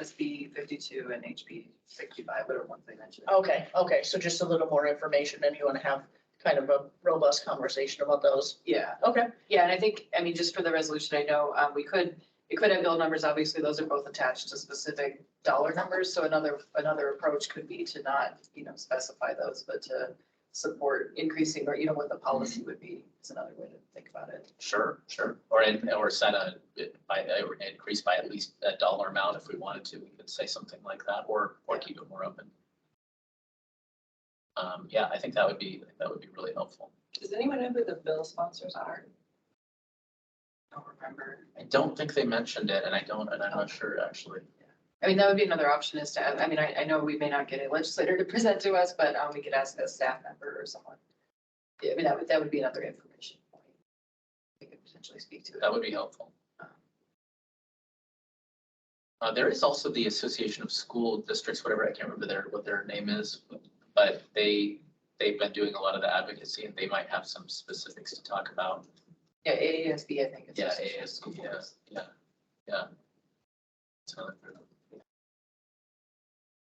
[SPEAKER 5] SB 52 and HB 65, whatever ones they mentioned.
[SPEAKER 2] Okay, so just a little more information and you want to have kind of a robust conversation about those.
[SPEAKER 5] Yeah.
[SPEAKER 2] Okay.
[SPEAKER 5] Yeah, and I think, just for the resolution, I know it could have bill numbers. Obviously, those are both attached to specific dollar numbers. So another approach could be to not, specify those, but to support increasing or, what the policy would be. Is another way to think about it.
[SPEAKER 1] Sure. Or set increase by at least a dollar amount if we wanted to. We could say something like that, or keep it more open. Yeah, I think that would be really helpful.
[SPEAKER 8] Does anyone know who the bill sponsors are?
[SPEAKER 5] I don't remember.
[SPEAKER 1] I don't think they mentioned it, and I'm not sure actually.
[SPEAKER 5] That would be another option is to, I know we may not get a legislator to present to us, but we could ask a staff member or someone. Yeah, that would be another information point. We could potentially speak to it.
[SPEAKER 1] That would be helpful. There is also the Association of School Districts, whatever, I can't remember what their name is, but they've been doing a lot of the advocacy and they might have some specifics to talk about.
[SPEAKER 5] Yeah, AASB, I think.
[SPEAKER 1] Yeah, AASB, yeah.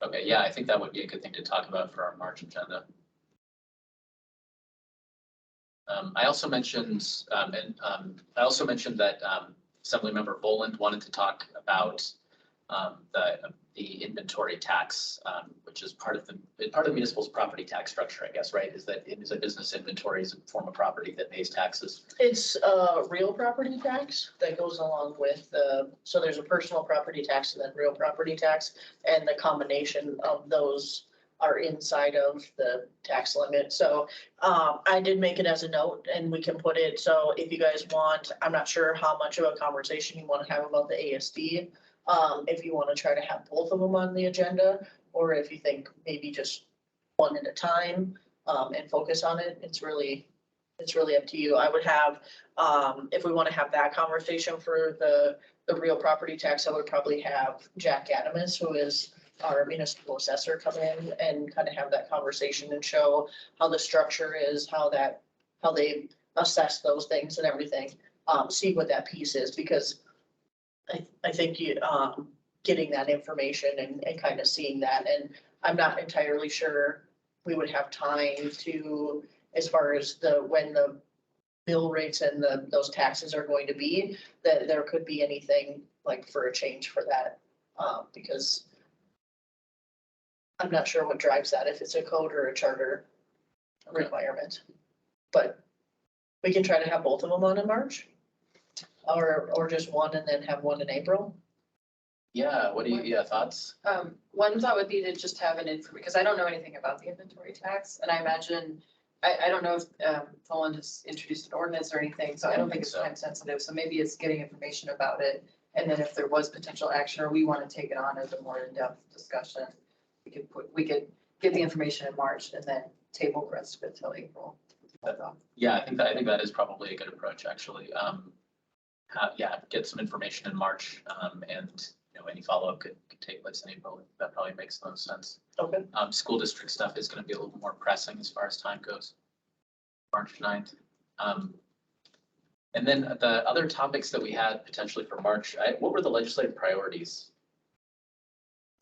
[SPEAKER 1] Okay, yeah, I think that would be a good thing to talk about for our March agenda. I also mentioned, that Assemblymember Boland wanted to talk about the inventory tax, which is part of the municipal's property tax structure, I guess, right? Is that it is a business inventory is a form of property that pays taxes.
[SPEAKER 2] It's real property tax that goes along with so there's a personal property tax and then real property tax, and the combination of those are inside of the tax limit. So I did make it as a note and we can put it, so if you guys want, I'm not sure how much of a conversation you want to have about the ASD. If you want to try to have both of them on the agenda, or if you think maybe just one at a time and focus on it, it's really up to you. I would have, if we want to have that conversation for the real property tax, I would probably have Jack Adamus, who is our municipal assessor, come in and kind of have that conversation and show how the structure is, how they assess those things and everything. See what that piece is, because I think you, getting that information and kind of seeing that, and I'm not entirely sure we would have time to, as far as when the bill rates and those taxes are going to be, that there could be anything like for a change for that, because I'm not sure what drives that, if it's a code or a charter requirement. But we can try to have both of them on in March. Or just one and then have one in April?
[SPEAKER 1] Yeah, what do you, thoughts?
[SPEAKER 5] One thought would be to just have an because I don't know anything about the inventory tax, and I imagine I don't know if Poland has introduced an ordinance or anything, so I don't think it's
[SPEAKER 1] so.
[SPEAKER 5] time sensitive. So maybe it's getting information about it. And then if there was potential action or we want to take it on as a more in-depth discussion, we could get the information in March and then table the rest of it till April.
[SPEAKER 1] Yeah, I think that is probably a good approach, actually. Get some information in March, and, any follow-up could take place in April. That probably makes the most sense.
[SPEAKER 2] Okay.
[SPEAKER 1] School district stuff is gonna be a little more pressing as far as time goes. March 9th. And then the other topics that we had potentially for March, what were the legislative priorities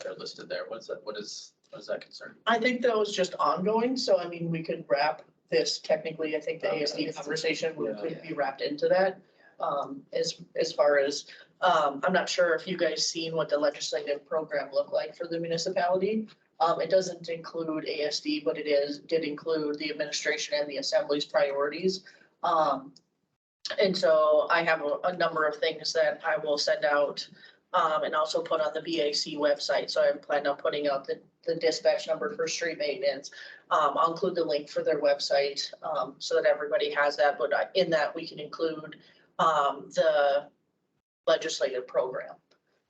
[SPEAKER 1] that are listed there? What is that concern?
[SPEAKER 2] I think that was just ongoing, so I mean, we could wrap this technically, I think the ASD conversation could be wrapped into that. As far as, I'm not sure if you guys seen what the legislative program looked like for the municipality. It doesn't include ASD, but did include the administration and the assembly's priorities. And so I have a number of things that I will send out, and also put on the BAC website. So I plan on putting out the dispatch number for street maintenance. I'll include the link for their website, so that everybody has that, but in that we can include the legislative program.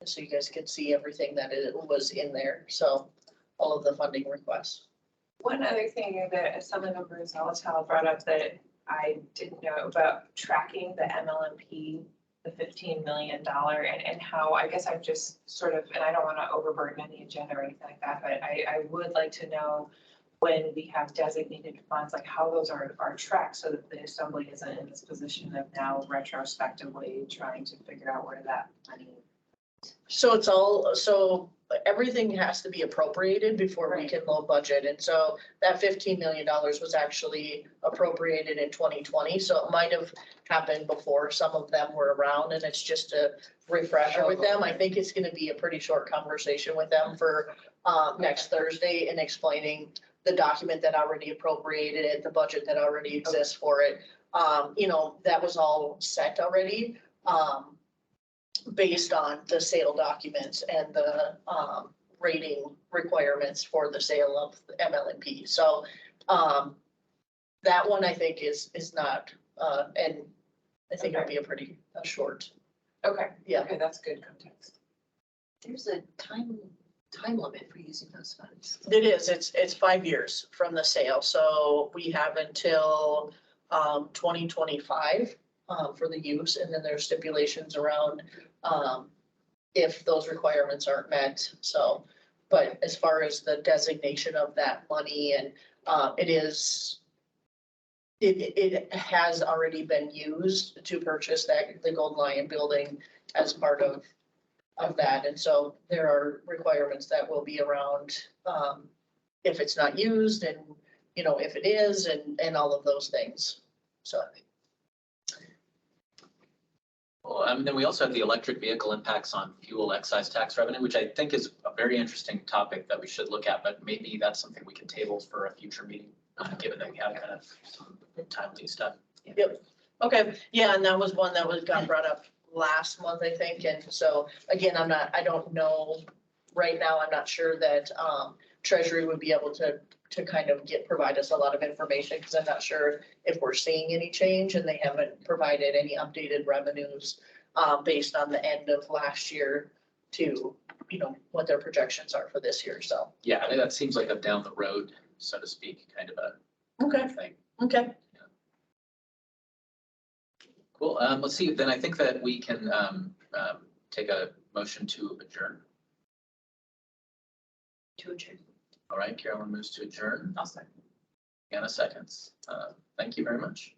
[SPEAKER 2] So you guys can see everything that it was in there. So all of the funding requests.
[SPEAKER 8] One other thing that Assemblymember Zalatal brought up that I didn't know about tracking the MLMP, the $15 million and how, I guess I'm just sort of, and I don't want to overburden any agenda or anything like that, but I would like to know when we have designated funds, like how those are tracked so that the assembly isn't in this position of now retrospectively trying to figure out where that money.
[SPEAKER 2] So everything has to be appropriated before we can load budget. And so that $15 million was actually appropriated in 2020. So it might have happened before some of them were around, and it's just a refresher with them. I think it's gonna be a pretty short conversation with them for next Thursday and explaining the document that already appropriated it, the budget that already exists for it. That was all set already. Based on the sale documents and the rating requirements for the sale of the MLMP. So that one I think is not, and I think it'll be a pretty short.
[SPEAKER 8] Okay.
[SPEAKER 2] Yeah.
[SPEAKER 8] Okay, that's good context.
[SPEAKER 12] There's a time limit for using those funds.
[SPEAKER 2] It is, it's 5 years from the sale. So we have until 2025 for the use, and then there's stipulations around if those requirements aren't met. So, but as far as the designation of that money, and it has already been used to purchase the Gold Lion building as part of that. And so there are requirements that will be around if it's not used, and if it is, and all of those things. So.
[SPEAKER 1] Well, then we also have the electric vehicle impacts on fuel excise tax revenue, which I think is a very interesting topic that we should look at, but maybe that's something we can table for a future meeting, given that we have kind of some timely stuff.
[SPEAKER 2] Yep. Okay. Yeah. And that was one that got brought up last month, I think. And so again, I don't know right now. I'm not sure that Treasury would be able to kind of provide us a lot of information, because I'm not sure if we're seeing any change, and they haven't provided any updated revenues based on the end of last year to, what their projections are for this year. So.
[SPEAKER 1] Yeah, I think that seems like a down the road, so to speak, kind of a thing.
[SPEAKER 2] Okay.
[SPEAKER 1] Cool. Let's see. Then I think that we can take a motion to adjourn.
[SPEAKER 12] To adjourn.
[SPEAKER 1] All right, Carolyn moves to adjourn.
[SPEAKER 5] I'll second.
[SPEAKER 1] Anna seconds. Thank you very much.